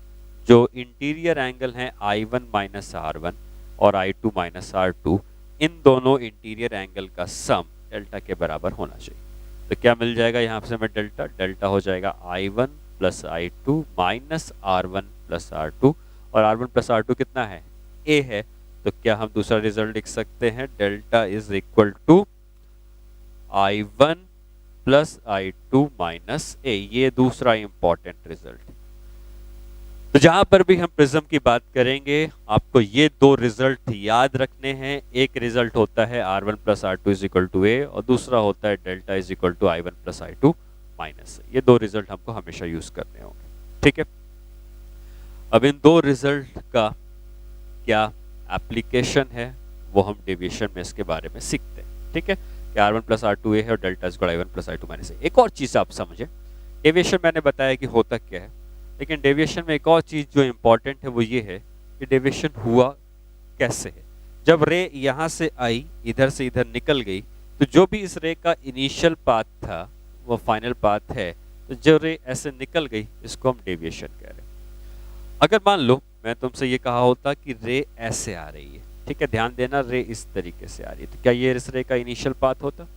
जो इंटीरियर एंगल है I1 माइनस R1 और I2 माइनस R2, इन दोनों इंटीरियर एंगल का सम डेल्टा के बराबर होना चाहिए। तो क्या मिल जाएगा यहाँ से हमें डेल्टा, डेल्टा हो जाएगा I1 plus I2 minus R1 plus R2, और R1 प्लस R2 कितना है, A है, तो क्या हम दूसरा रिजल्ट लिख सकते हैं, delta is equal to I1 plus I2 minus A। ये दूसरा इंपॉर्टेंट रिजल्ट। तो जहां पर भी हम प्रिज्म की बात करेंगे आपको ये दो रिजल्ट याद रखने हैं। एक रिजल्ट होता है R1 plus R two is equal to A और दूसरा होता है delta is equal to I1 plus I2 minus. ये दो रिजल्ट हमको हमेशा यूज करने होंगे, ठीक है। अब इन दो रिजल्ट का क्या एप्लीकेशन है वो हम डेविएशन में इसके बारे में सीखते हैं, ठीक है। कि R1 प्लस R2 ए है और delta is equal I1 plus I2 minus A. एक और चीज आप समझे, डेविएशन मैंने बताया कि होता क्या है, लेकिन डेविएशन में एक और चीज जो इंपॉर्टेंट है वो ये है कि डेविएशन हुआ कैसे है। जब रे यहां से आई इधर से इधर निकल गई तो जो भी इस रे का इनिशियल पाथ था वो फाइनल पाथ है, तो जो रे ऐसे निकल गई इसको हम डेविएशन कह रहे हैं। अगर मान लो मैं तुमसे ये कहा होता कि रे ऐसे आ रही है, ठीक है, ध्यान देना, रे इस तरीके से आ रही है, तो क्या ये इस रे का इनिशियल पाथ होता?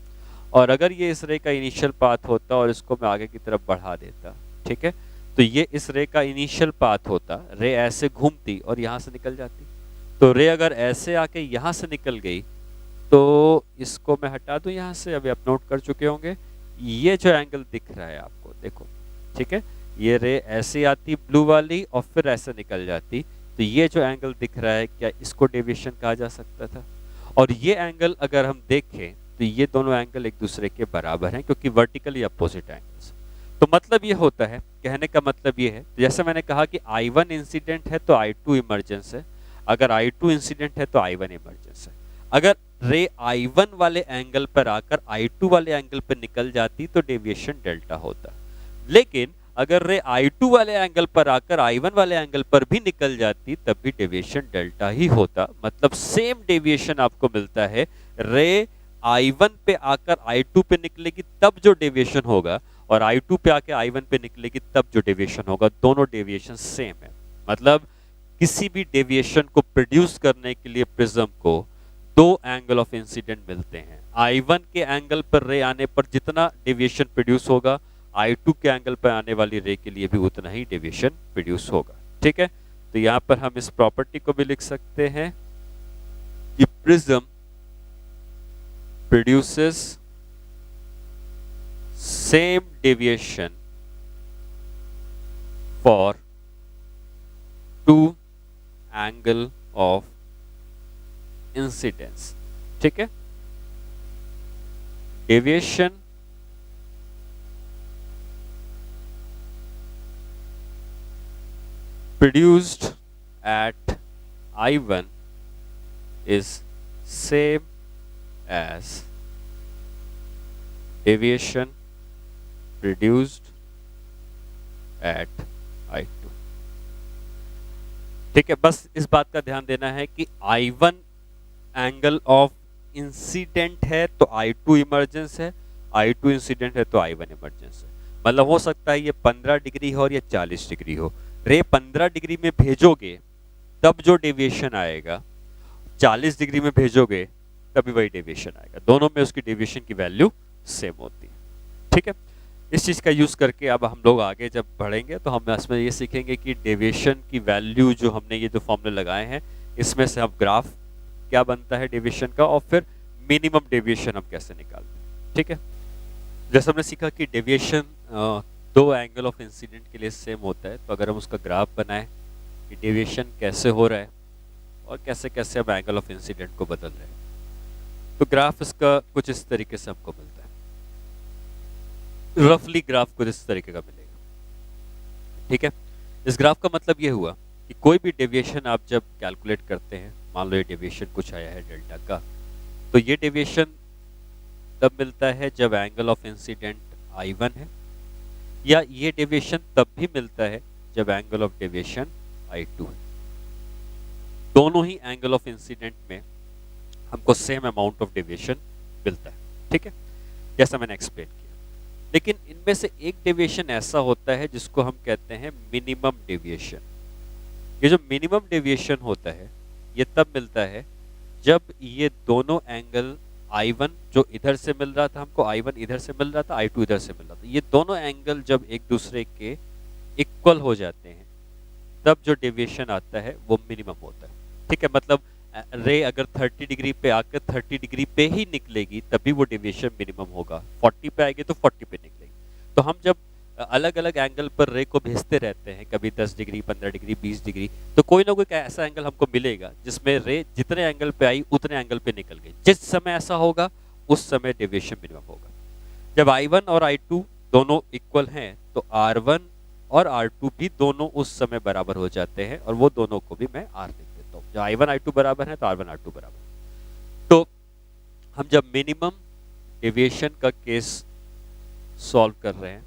और अगर ये इस रे का इनिशियल पाथ होता और इसको मैं आगे की तरफ बढ़ा देता, ठीक है, तो ये इस रे का इनिशियल पाथ होता, रे ऐसे घूमती और यहां से निकल जाती। तो रे अगर ऐसे आके यहां से निकल गई तो इसको मैं हटा दूं यहां से, अभी आप नोट कर चुके होंगे, ये जो एंगल दिख रहा है आपको, देखो, ठीक है, ये रे ऐसे आती ब्लू वाली और फिर ऐसे निकल जाती, तो ये जो एंगल दिख रहा है क्या इसको डेविएशन कहा जा सकता था? और ये एंगल अगर हम देखें तो ये दोनों एंगल एक दूसरे के बराबर हैं क्योंकि वर्टिकली अपोजिट एंगल्स। तो मतलब ये होता है, कहने का मतलब ये है, जैसे मैंने कहा कि I1 इंसिडेंट है तो I2 इमर्जेंस है, अगर I2 इंसिडेंट है तो I1 इमर्जेंस है। अगर रे I1 वाले एंगल पर आकर I2 वाले एंगल पर निकल जाती तो डेविएशन डेल्टा होता, लेकिन अगर रे I2 वाले एंगल पर आकर I1 वाले एंगल पर भी निकल जाती तब भी डेविएशन डेल्टा ही होता। मतलब सेम डेविएशन आपको मिलता है, रे I1 पे आकर I2 पे निकलेगी तब जो डेविएशन होगा और I2 पे आके I1 पे निकलेगी तब जो डेविएशन होगा, दोनों डेविएशन सेम है। मतलब किसी भी डेविएशन को प्रोड्यूस करने के लिए प्रिज्म को दो एंगल ऑफ इंसिडेंट मिलते हैं। I1 के एंगल पर रे आने पर जितना डेविएशन प्रोड्यूस होगा, I2 के एंगल पर आने वाली रे के लिए भी उतना ही डेविएशन प्रोड्यूस होगा, ठीक है। तो यहां पर हम इस प्रॉपर्टी को भी लिख सकते हैं कि prism produces same deviation for two angle of incidence, ठीक है। deviation produced at I1 is same as deviation produced at I2, ठीक है। बस इस बात का ध्यान देना है कि I1 एंगल ऑफ इंसिडेंट है तो I2 इमर्जेंस है, I2 इंसिडेंट है तो I1 इमर्जेंस है। मतलब हो सकता है ये 15 डिग्री हो और ये 40 डिग्री हो, रे 15 डिग्री में भेजोगे तब जो डेविएशन आएगा, 40 डिग्री में भेजोगे तभी वही डेविएशन आएगा, दोनों में उसकी डेविएशन की वैल्यू सेम होती है, ठीक है। इस चीज का यूज करके अब हम लोग आगे जब बढ़ेंगे तो हम इसमें ये सीखेंगे कि डेविएशन की वैल्यू जो हमने ये जो फॉर्मूले लगाए हैं इसमें से अब ग्राफ क्या बनता है डेविएशन का और फिर मिनिमम डेविएशन हम कैसे निकालते हैं, ठीक है। जैसे हमने सीखा कि डेविएशन दो एंगल ऑफ इंसिडेंट के लिए सेम होता है, तो अगर हम उसका ग्राफ बनाएं कि डेविएशन कैसे हो रहा है और कैसे कैसे हम एंगल ऑफ इंसिडेंट को बदल रहे हैं, तो ग्राफ इसका कुछ इस तरीके से हमको मिलता है। रफली ग्राफ कुछ इस तरीके का मिलेगा, ठीक है। इस ग्राफ का मतलब ये हुआ कि कोई भी डेविएशन आप जब कैलकुलेट करते हैं, मान लो ये डेविएशन कुछ आया है डेल्टा का, तो ये डेविएशन तब मिलता है जब एंगल ऑफ इंसिडेंट I1 है, या ये डेविएशन तब भी मिलता है जब एंगल ऑफ डेविएशन I2 है। दोनों ही एंगल ऑफ इंसिडेंट में हमको सेम अमाउंट ऑफ डेविएशन मिलता है, ठीक है, जैसा मैंने एक्सप्लेन किया। लेकिन इनमें से एक डेविएशन ऐसा होता है जिसको हम कहते हैं मिनिमम डेविएशन। ये जो मिनिमम डेविएशन होता है ये तब मिलता है जब ये दोनों एंगल I1 जो इधर से मिल रहा था हमको, I1 इधर से मिल रहा था, I2 इधर से मिल रहा था, ये दोनों एंगल जब एक दूसरे के इक्वल हो जाते हैं तब जो डेविएशन आता है वो मिनिमम होता है, ठीक है। मतलब रे अगर 30 डिग्री पे आकर 30 डिग्री पे ही निकलेगी तभी वो डेविएशन मिनिमम होगा, 40 पे आएगी तो 40 पे निकलेगी। तो हम जब अलग अलग एंगल पर रे को भेजते रहते हैं, कभी 10 डिग्री, 15 डिग्री, 20 डिग्री, तो कोई ना कोई ऐसा एंगल हमको मिलेगा जिसमें रे जितने एंगल पे आई उतने एंगल पे निकल गई। जिस समय ऐसा होगा उस समय डेविएशन मिनिमम होगा। जब I1 और I2 दोनों इक्वल हैं तो R1 और R2 भी दोनों उस समय बराबर हो जाते हैं, और वो दोनों को भी मैं R लिख देता हूँ। जब I1 I2 बराबर है तो R1 R2 बराबर है। तो हम जब मिनिमम डेविएशन का केस सॉल्व कर रहे हैं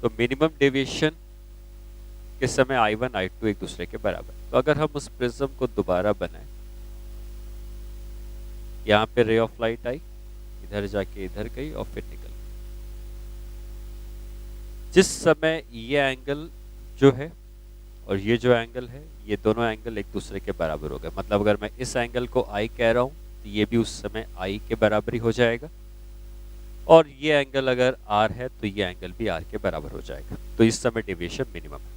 तो मिनिमम डेविएशन के समय I1 I2 एक दूसरे के बराबर। तो अगर हम उस प्रिज्म को दोबारा बनाएं, यहाँ पे रे ऑफ लाइट आई, इधर जाके इधर गई और फिर निकल गई। जिस समय ये एंगल जो है और ये जो एंगल है, ये दोनों एंगल एक दूसरे के बराबर हो गए। मतलब अगर मैं इस एंगल को I कह रहा हूं तो ये भी उस समय I के बराबर ही हो जाएगा, और ये एंगल अगर R है तो ये एंगल भी R के बराबर हो जाएगा। तो इस समय डेविएशन मिनिमम है।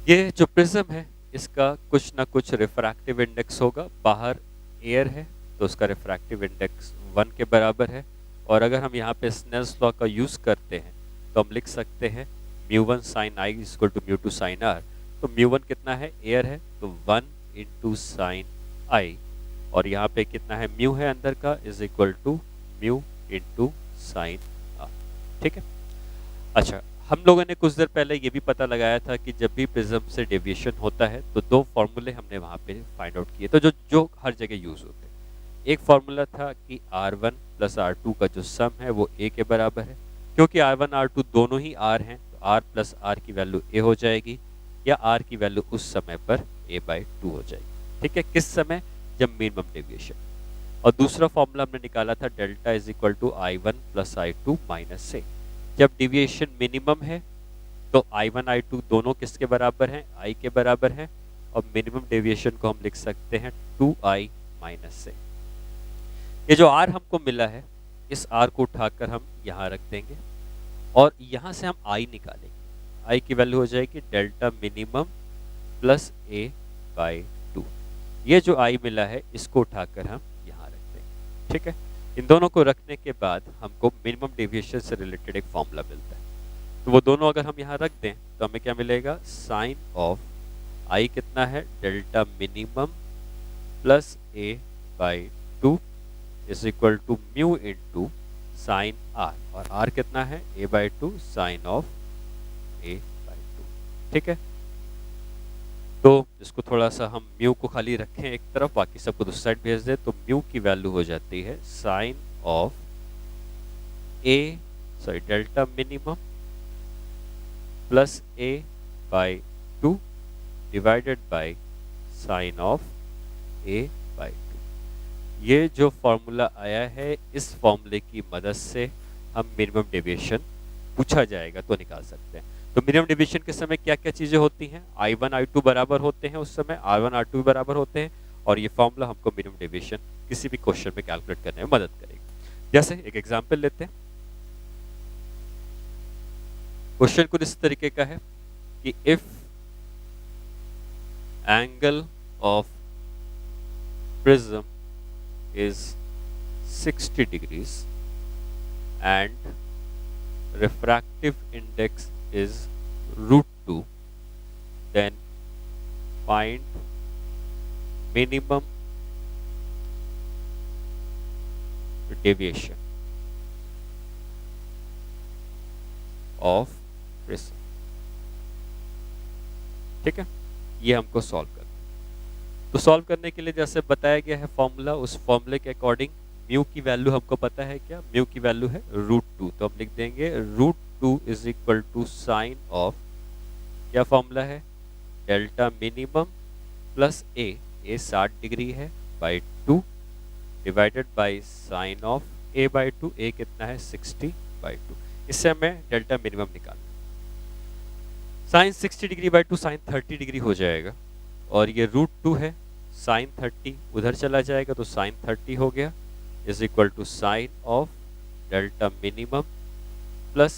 ये जो प्रिज्म है इसका कुछ ना कुछ रिफ्रैक्टिव इंडेक्स होगा। बाहर एयर है तो उसका रिफ्रैक्टिव इंडेक्स 1 के बराबर है, और अगर हम यहाँ पे स्नेल्स लॉ का यूज करते हैं तो हम लिख सकते हैं μ1 sin I equal to μ2 sin R। तो μ1 कितना है, एयर है, तो 1 इंटू साइन I, और यहाँ पे कितना है, म्यू है अंदर का, is equal to mu into sine R। ठीक है। अच्छा, हम लोगों ने कुछ देर पहले ये भी पता लगाया था कि जब भी प्रिज्म से डेविएशन होता है तो दो फॉर्मूले हमने वहाँ पे फाइंड आउट किए, तो जो हर जगह यूज होते हैं। एक फॉर्मूला था कि R1 प्लस R2 का जो सम है वो A के बराबर है। क्योंकि R1 R2 दोनों ही R हैं तो R प्लस R की वैल्यू A हो जाएगी, या R की वैल्यू उस समय पर A/2 हो जाएगी। ठीक है, किस समय, जब मिनिमम डेविएशन। और दूसरा फॉर्मूला हमने निकाला था delta is equal to I1 plus I2 minus A। जब डेविएशन मिनिमम है तो I1 I2 दोनों किसके बराबर हैं, I के बराबर हैं, और मिनिमम डेविएशन को हम लिख सकते हैं 2I माइनस A। ये जो R हमको मिला है, इस R को उठाकर हम यहाँ रख देंगे और यहाँ से हम I निकालेंगे। I की वैल्यू हो जाएगी डेल्टा मिनिमम प्लस A/2। ये जो I मिला है इसको उठाकर हम यहाँ रख देंगे। ठीक है, इन दोनों को रखने के बाद हमको मिनिमम डेविएशन से रिलेटेड एक फॉर्मूला मिलता है। तो वो दोनों अगर हम यहाँ रख दें तो हमें क्या मिलेगा, साइन ऑफ I कितना है, delta minimum plus A/2 is equal to mu into sine R, और R कितना है, A/2 साइन ऑफ A/2। ठीक है, तो इसको थोड़ा सा हम म्यू को खाली रखें एक तरफ, बाकी सबको दूसरी साइड भेज दें, तो म्यू की वैल्यू हो जाती है sine of delta minimum plus A/2 divided by sine of A/2। ये जो फॉर्मूला आया है, इस फॉर्मूले की मदद से हम मिनिमम डेविएशन पूछा जाएगा तो निकाल सकते हैं। तो मिनिमम डेविएशन के समय क्या क्या चीजें होती हैं, I1 I2 बराबर होते हैं, उस समय R1 R2 बराबर होते हैं, और ये फॉर्मूला हमको मिनिमम डेविएशन किसी भी क्वेश्चन में कैलकुलेट करने में मदद करेगा। जैसे एक एग्जांपल लेते हैं। क्वेश्चन कुछ इस तरीके का है कि if angle of prism is 60 degrees and refractive index is √2, then find minimum deviation of prism। ठीक है, ये हमको सॉल्व करना। तो सॉल्व करने के लिए जैसे बताया गया है फॉर्मूला, उस फॉर्मूले के अकॉर्डिंग म्यू की वैल्यू हमको पता है क्या, म्यू की वैल्यू है √2, तो हम लिख देंगे √2 is equal to sine of, क्या फॉर्मूला है, delta minimum plus A 60 degree है by 2 divided by sine of A/2, A कितना है 60/2। इससे हमें डेल्टा मिनिमम निकालना, sine 60 degree by 2 sine 30 degree हो जाएगा, और ये √2 है, साइन 30 उधर चला जाएगा तो साइन 30 हो गया, is equal to sine of delta minimum plus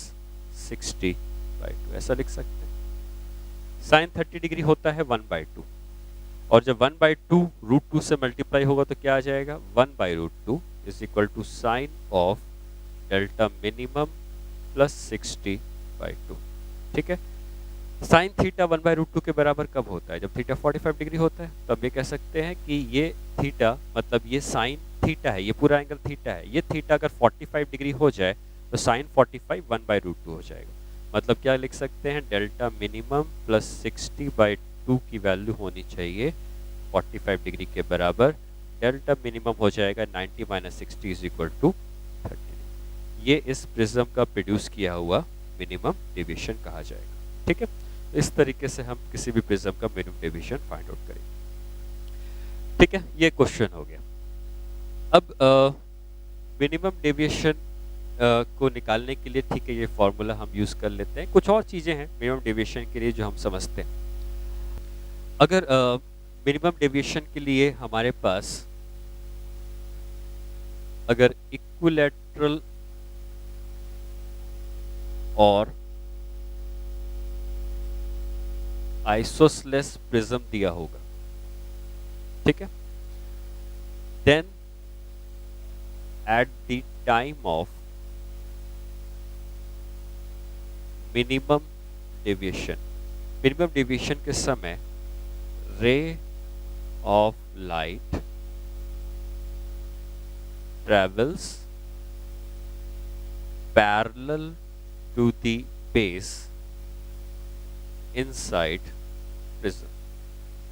60/2। ऐसा लिख सकते हैं। साइन 30 डिग्री होता है 1/2, और जब 1/2 √2 से मल्टीप्लाई होगा तो क्या आ जाएगा, 1/√2 is equal to sine of delta minimum plus 60/2। ठीक है, साइन थीटा 1/√2 के बराबर कब होता है? जब थीटा 45 डिग्री होता है। तो अब ये कह सकते हैं कि ये थीटा मतलब ये साइन थीटा है, ये पूरा एंगल थीटा है, ये थीटा अगर 45 डिग्री हो जाए तो साइन 45 1/√2 हो जाएगा। मतलब क्या लिख सकते हैं, डेल्टा मिनिमम प्लस 60/2 की वैल्यू होनी चाहिए 45 डिग्री के बराबर। डेल्टा मिनिमम हो जाएगा 90 माइनस 60 इज इक्वल टू 30। ये इस प्रिज्म का प्रोड्यूस किया हुआ मिनिमम डेविएशन कहा जाएगा। ठीक है, इस तरीके से हम किसी भी प्रिज्म का मिनिमम डेविएशन फाइंड आउट करेंगे। ठीक है, ये क्वेश्चन हो गया। अब मिनिमम डेविएशन को निकालने के लिए, ठीक है, ये फॉर्मूला हम यूज कर लेते हैं। कुछ और चीजें हैं मिनिमम डेविएशन के लिए जो हम समझते हैं। अगर मिनिमम डेविएशन के लिए हमारे पास अगर इक्विलैटरल और आइसोसेलेस प्रिज्म दिया होगा, ठीक है, then at the time of minimum deviation के समय ray of light travels parallel to the base inside prism।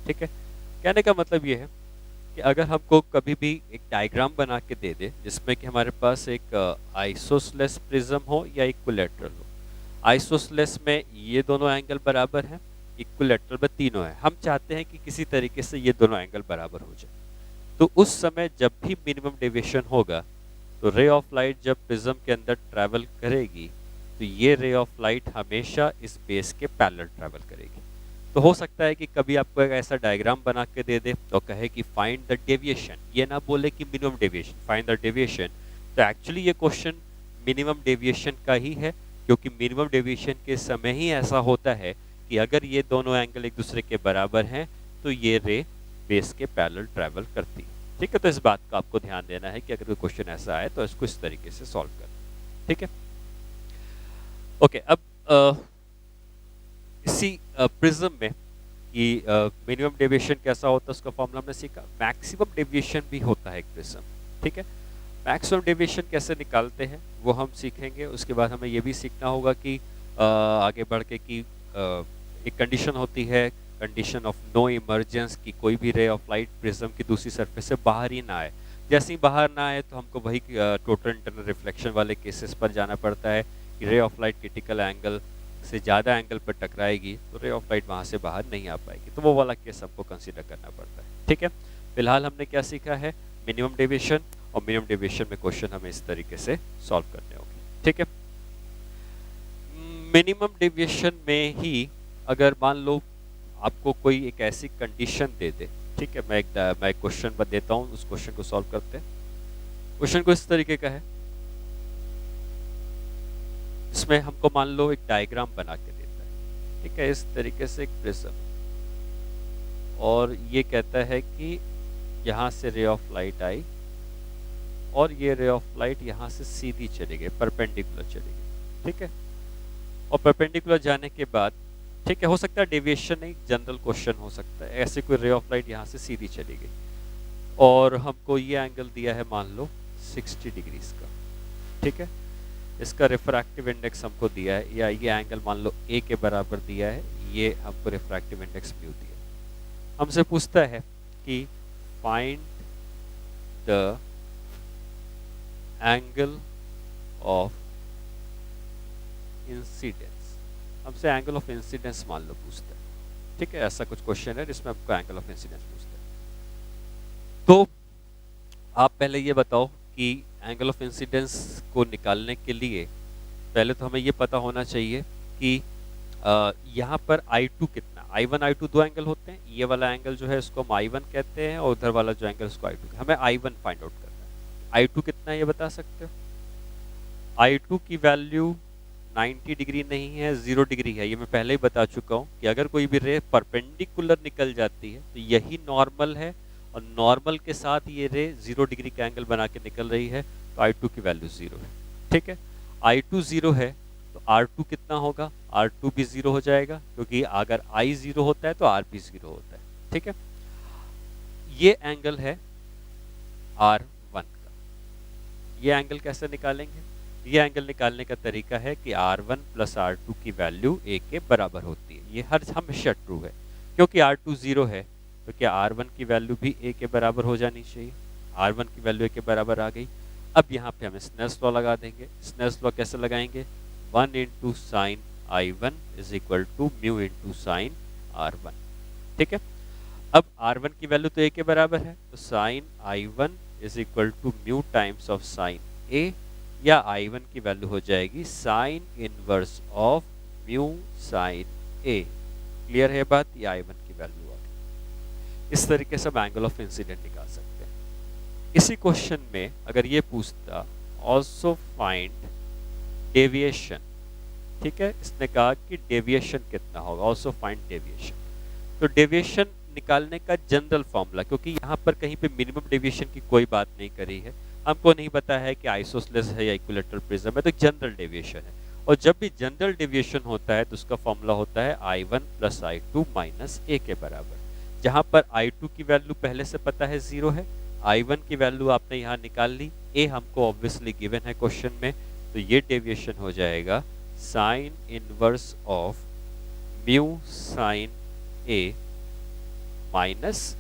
ठीक है, कहने का मतलब ये है कि अगर हमको कभी भी एक डायग्राम बना के दे दे जिसमें कि हमारे पास एक आइसोसेलेस प्रिज्म हो या इक्विलैटरल हो। आइसोसेलेस में ये दोनों एंगल बराबर हैं, इक्विलैटरल में तीनों हैं। हम चाहते हैं कि किसी तरीके से ये दोनों एंगल बराबर हो जाए। तो उस समय जब भी मिनिमम डेविएशन होगा तो रे ऑफ लाइट जब प्रिज्म के अंदर ट्रैवल करेगी तो ये रे ऑफ लाइट हमेशा इस बेस के पैरेलल ट्रैवल करेगी। तो हो सकता है कि कभी आपको एक ऐसा डायग्राम बना के दे दे तो कहे कि फाइंड द डेविएशन, ये ना बोले कि minimum deviation, find the deviation. तो एक्चुअली ये क्वेश्चन मिनिमम डेविएशन का ही है, क्योंकि मिनिमम डेविएशन के समय ही ऐसा होता है कि अगर ये दोनों एंगल एक दूसरे के बराबर हैं तो ये रे बेस के पैरेलल ट्रैवल करती है। ठीक है, तो इस बात का आपको ध्यान देना है कि अगर कोई क्वेश्चन ऐसा आए तो इसको इस तरीके से सॉल्व करना। ठीक है, ओके। अब इसी प्रिज्म में कि मिनिमम डेविएशन कैसा होता है उसका फॉर्मूला हमने सीखा। मैक्सिमम डेविएशन भी होता है एक प्रिज्म। ठीक है, मैक्सिमम डेविएशन कैसे निकालते हैं वो हम सीखेंगे। उसके बाद हमें ये भी सीखना होगा कि आगे बढ़ के कि एक कंडीशन होती है, कंडीशन ऑफ नो इमर्जेंस, की कोई भी रे ऑफ लाइट प्रिज्म की दूसरी सरफेस से बाहर ही ना आए। जैसे ही बाहर ना आए तो हमको वही टोटल इंटरनल रिफ्लेक्शन वाले केसेस पर जाना पड़ता है कि रे ऑफ लाइट क्रिटिकल एंगल से ज़्यादा एंगल पर टकराएगी तो रे ऑफ लाइट वहाँ से बाहर नहीं आ पाएगी, तो वो वाला केस हमको कंसीडर करना पड़ता है। ठीक है, फिलहाल हमने क्या सीखा है, मिनिमम डेविएशन, और मिनिमम डेविएशन में क्वेश्चन हमें इस तरीके से सॉल्व करने होंगे। ठीक है, मिनिमम डेविएशन में ही अगर मान लो आपको कोई एक ऐसी कंडीशन दे दे, ठीक है, मैं एक क्वेश्चन देता हूँ, उस क्वेश्चन को सॉल्व करते हैं। क्वेश्चन को इस तरीके का है, इसमें हमको मान लो एक डायग्राम बना के देता है। ठीक है, इस तरीके से एक प्रिज्म, और ये कहता है कि यहाँ से रे ऑफ लाइट आई और ये रे ऑफ लाइट यहाँ से सीधी चली गई, परपेंडिकुलर चली गई। ठीक है, और परपेंडिकुलर जाने के बाद, ठीक है, हो सकता है डेविएशन नहीं, जनरल क्वेश्चन हो सकता है, ऐसे कोई रे ऑफ लाइट यहाँ से सीधी चली गई और हमको ये एंगल दिया है मान लो 60 डिग्रीज का। ठीक है, इसका रिफ्रैक्टिव इंडेक्स हमको दिया है, या ये एंगल मान लो ए के बराबर दिया है, ये हमको रिफ्रैक्टिव इंडेक्स म्यू दिया है। हमसे पूछता है कि find the angle of incidence, हमसे एंगल ऑफ इंसिडेंस मान लो पूछता है। ठीक है, ऐसा कुछ क्वेश्चन है जिसमें हमको एंगल ऑफ इंसिडेंस पूछता है। तो आप पहले ये बताओ कि एंगल ऑफ इंसिडेंस को निकालने के लिए पहले तो हमें ये पता होना चाहिए कि यहाँ पर I2 कितना, I1 I2 दो एंगल होते हैं। ये वाला एंगल जो है इसको हम I1 कहते हैं और उधर वाला जो एंगल इसको I2, हमें I1 फाइंड आउट करना है। I2 कितना है ये बता सकते हो? I2 की वैल्यू 90 डिग्री नहीं है, 0 डिग्री है। ये मैं पहले ही बता चुका हूँ कि अगर कोई भी रे परपेंडिकुलर निकल जाती है तो यही नॉर्मल है, और नॉर्मल के साथ ये रे 0 डिग्री का एंगल बना के निकल रही है, तो I2 की वैल्यू 0 है। ठीक है, I2 0 है तो R2 कितना होगा, R2 भी 0 हो जाएगा, क्योंकि अगर I 0 होता है तो R भी 0 होता है। ठीक है, ये एंगल है R1 का। ये एंगल कैसे निकालेंगे? ये एंगल निकालने का तरीका है कि R1 प्लस R2 की वैल्यू A के बराबर होती है। ये हर हमेशा ट्रू है, क्योंकि R2 0 है तो क्या R1 की वैल्यू भी A के बराबर हो जानी चाहिए। R1 की वैल्यू A के बराबर आ गई। अब यहाँ पे हम स्नेल्स लॉ लगा देंगे। स्नेल्स लॉ कैसे लगाएंगे? 1 into sine I1 is equal to mu into sine R1। ठीक है, अब R1 की वैल्यू तो A के बराबर है, तो sine I1 is equal to mu times of sine A, या I1 की वैल्यू हो जाएगी sine inverse of mu sine A। Clear है बात? ये I1 की वैल्यू आ गई। इस तरीके से हम एंगल ऑफ इंसिडेंट निकाल सकते हैं। इसी क्वेश्चन में अगर ये पूछता ऑल्सो फाइंड डेविएशन, ठीक है, इसने कहा कि डेविएशन कितना होगा, ऑल्सो फाइंड डेविएशन। तो डेविएशन निकालने का जनरल फॉर्मूला, क्योंकि यहाँ पर कहीं पे मिनिमम डेविएशन की कोई बात नहीं करी है, हमको नहीं पता है कि आइसोसेलेस है या इक्विलेटरल प्रिज्म है, तो जनरल डेविएशन है। और जब भी जनरल डेविएशन होता है तो उसका फॉर्मूला होता है I1 plus I2 minus A के बराबर। जहाँ पर I2 की वैल्यू पहले से पता है 0 है, I1 की वैल्यू आपने यहाँ निकाल ली, A हमको ऑब्वियसली गिवन है क्वेश्चन में, तो ये डेविएशन हो जाएगा sign inverse of mu sine A minus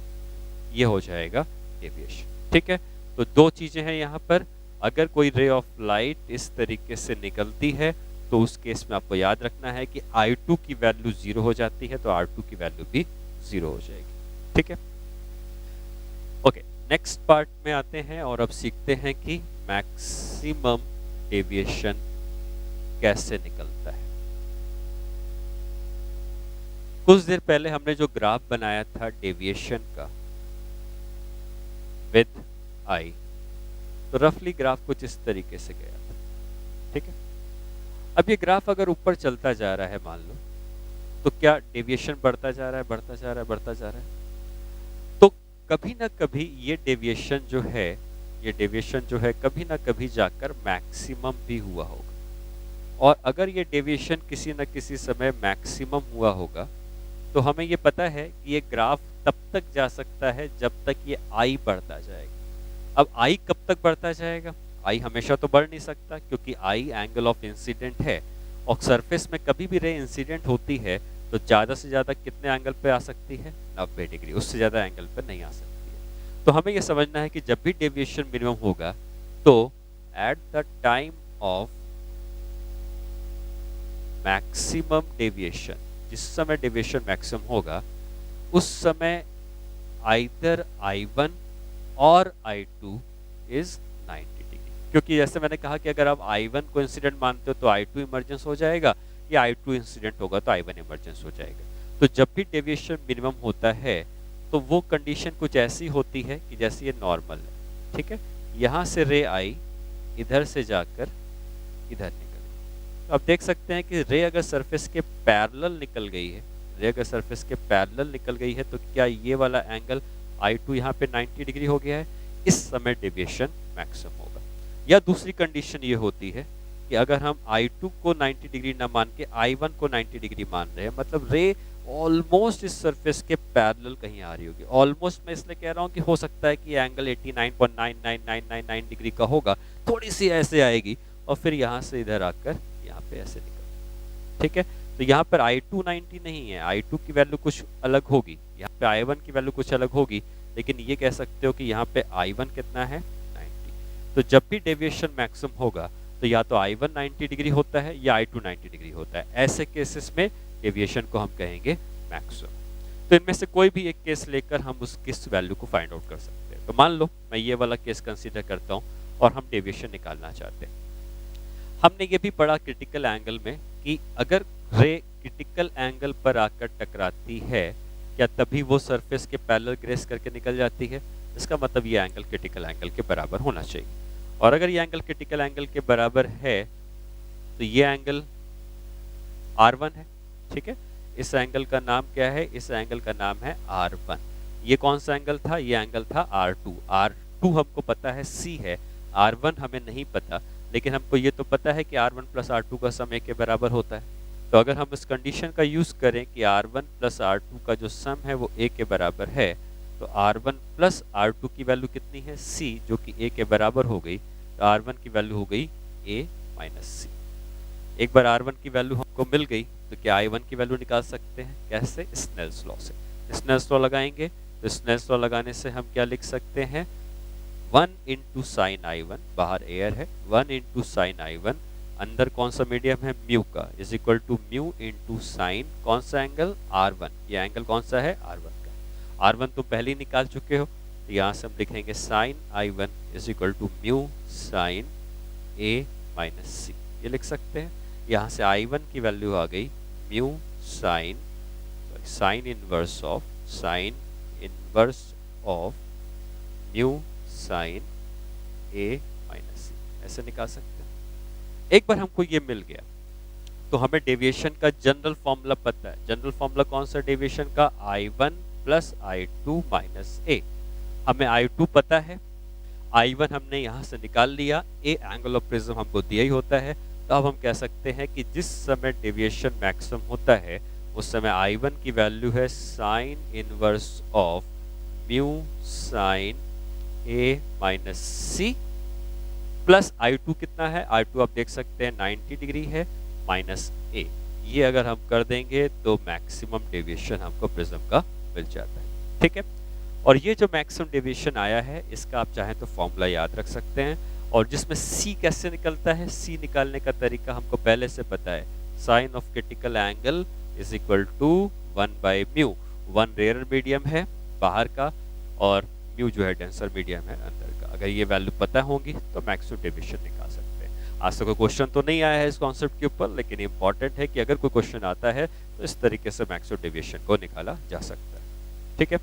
ये हो जाएगा डेविएशन। ठीक है, तो दो चीजें हैं यहाँ पर। अगर कोई रे ऑफ लाइट इस तरीके से निकलती है तो उस केस में आपको याद रखना है कि I2 की वैल्यू 0 हो जाती है, तो R2 की वैल्यू भी 0 हो जाएगी। ठीक है, ओके, नेक्स्ट पार्ट में आते हैं और अब सीखते हैं कि मैक्सिमम डेविएशन कैसे निकलता है। कुछ देर पहले हमने जो ग्राफ बनाया था डेविएशन का विद I, तो रफली ग्राफ कुछ इस तरीके से गया था। ठीक है, अब ये ग्राफ अगर ऊपर चलता जा रहा है मान लो, तो क्या डेविएशन बढ़ता जा रहा है, बढ़ता जा रहा है, बढ़ता जा रहा है, तो कभी ना कभी ये डेविएशन जो है, ये डेविएशन जो है कभी ना कभी जाकर मैक्सिमम भी हुआ होगा। और अगर ये डेविएशन किसी न किसी समय मैक्सिमम हुआ होगा तो हमें ये पता है कि ये ग्राफ तब तक जा सकता है जब तक ये I बढ़ता जाएगा। अब I कब तक बढ़ता जाएगा? I हमेशा तो बढ़ नहीं सकता, क्योंकि I एंगल ऑफ इंसिडेंट है, और सरफेस में कभी भी रे इंसिडेंट होती है तो ज़्यादा से ज़्यादा कितने एंगल पे आ सकती है? 90 डिग्री, उससे ज़्यादा एंगल पे नहीं आ सकती है। तो हमें ये समझना है कि जब भी डेविएशन मिनिमम होगा तो eight the time of maximum deviation, जिस समय डेविएशन मैक्सिमम होगा उस समय आइदर I1 और I2 इज 90 डिग्री। क्योंकि जैसे मैंने कहा कि अगर आप I1 को इंसिडेंट मानते हो तो I2 इमर्जेंस हो जाएगा, या I2 इंसिडेंट होगा तो I1 इमर्जेंस हो जाएगा। तो जब भी डेविएशन मिनिमम होता है तो वो कंडीशन कुछ ऐसी होती है कि जैसे ये नॉर्मल है। ठीक है, यहाँ से रे आई इधर से जाकर इधर निकल, तो आप देख सकते हैं कि रे अगर सरफेस के पैरेलल निकल गई है, रे अगर सरफेस के पैरेलल निकल गई है, तो क्या ये वाला एंगल I2 यहाँ पे 90 डिग्री हो गया है, इस समय डेविएशन मैक्सिमम होगा। या दूसरी कंडीशन ये होती है कि अगर हम I2 को 90 डिग्री ना मान के I1 को 90 डिग्री मान रहे हैं, मतलब रे ऑलमोस्ट इस सरफेस के पैरेलल कहीं आ रही होगी। ऑलमोस्ट मैं इसलिए कह रहा हूँ कि हो सकता है कि एंगल 89.99999 डिग्री का होगा, थोड़ी सी ऐसे आएगी और फिर यहाँ से इधर आकर यहाँ पे ऐसे निकल। ठीक है, तो यहाँ पर I2 90 नहीं है, I2 की वैल्यू कुछ अलग होगी, यहाँ पे I1 की वैल्यू कुछ अलग होगी, लेकिन ये कह सकते हो कि यहाँ पे I1 कितना है 90। तो जब भी डेविएशन मैक्सिमम होगा तो या तो I1 90 डिग्री होता है या I2 90 डिग्री होता है। ऐसे केसेस में डेविएशन को हम कहेंगे मैक्सिमम। तो इनमें से कोई भी एक केस लेकर हम उस किस वैल्यू को फाइंड आउट कर सकते हैं। तो मान लो मैं ये वाला केस कंसीडर करता हूँ और हम डेविएशन निकालना चाहते हैं। हमने ये भी पढ़ा क्रिटिकल एंगल में कि अगर रे क्रिटिकल एंगल पर आकर टकराती है क्या तभी वो सरफेस के पैरेलल ग्रेस करके निकल जाती है। इसका मतलब ये एंगल क्रिटिकल एंगल के बराबर होना चाहिए, और अगर ये एंगल क्रिटिकल एंगल के बराबर है तो ये एंगल R1 है। ठीक है, इस एंगल का नाम क्या है? इस एंगल का नाम है R1। ये कौन सा एंगल था? ये एंगल था R2। R2 हमको पता है C है, R1 हमें नहीं पता, लेकिन हमको ये तो पता है कि R1 प्लस R2 का सम 1 के बराबर होता है। तो अगर हम इस कंडीशन का यूज़ करें कि R1 प्लस R2 का जो सम है वो A के बराबर है, तो R1 प्लस R2 की वैल्यू कितनी है? C, जो कि A के बराबर हो गई। तो R1 की वैल्यू हो गई A माइनस C। एक बार R1 की वैल्यू हमको मिल गई तो क्या I1 की वैल्यू निकाल सकते हैं? कैसे? स्नेल्स लॉ से। स्नेल्स लॉ लगाएंगे तो स्नेल्स लॉ लगाने से हम क्या लिख सकते हैं? 1 इंटू साइन I1, बाहर एयर है, 1 इंटू साइन I1, अंदर कौन सा मीडियम है? म्यू का, is equal to mu into sine कौन सा एंगल? R1। ये एंगल कौन सा है? R1 का। R1 तो पहले ही निकाल चुके हो, तो यहाँ से हम लिखेंगे sine I1 is equal to mu sine A minus C। ये लिख सकते हैं। यहाँ से I1 की वैल्यू आ गई mu sign inverse of mu sine A minus C। ऐसे निकाल सकते हैं। एक बार हमको ये मिल गया तो हमें डेविएशन का जनरल फॉर्मूला पता है। जनरल फॉर्मूला कौन सा डेविएशन का? I1 plus I2 minus A। हमें I2 पता है, I1 हमने यहाँ से निकाल लिया, A एंगल ऑफ प्रिज्म हमको दिया ही होता है। तो अब हम कह सकते हैं कि जिस समय डेविएशन मैक्सिमम होता है उस समय I1 की वैल्यू है sign inverse of mu sine A minus C, plus I2 कितना है? I2 आप देख सकते हैं 90 डिग्री है, माइनस A। ये अगर हम कर देंगे तो मैक्सिमम डेविएशन हमको प्रिज्म का मिल जाता है। ठीक है, और ये जो मैक्सिमम डेविएशन आया है इसका आप चाहें तो फॉर्मूला याद रख सकते हैं, और जिसमें C कैसे निकलता है? C निकालने का तरीका हमको पहले से पता है। Sine of critical angle is equal to 1 by mu. 1 rare medium है बाहर का और म्यू जो है डेंसर मीडियम है अंदर का। अगर ये वैल्यू पता होंगी तो मैक्सिमम डेविएशन निकाल सकते हैं। आज तक कोई क्वेश्चन तो नहीं आया है इस कॉन्सेप्ट के ऊपर, लेकिन इंपॉर्टेंट है कि अगर कोई क्वेश्चन आता है तो इस तरीके से मैक्सिमम डेविएशन को निकाला जा सकता है। ठीक है,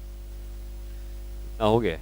हो गया।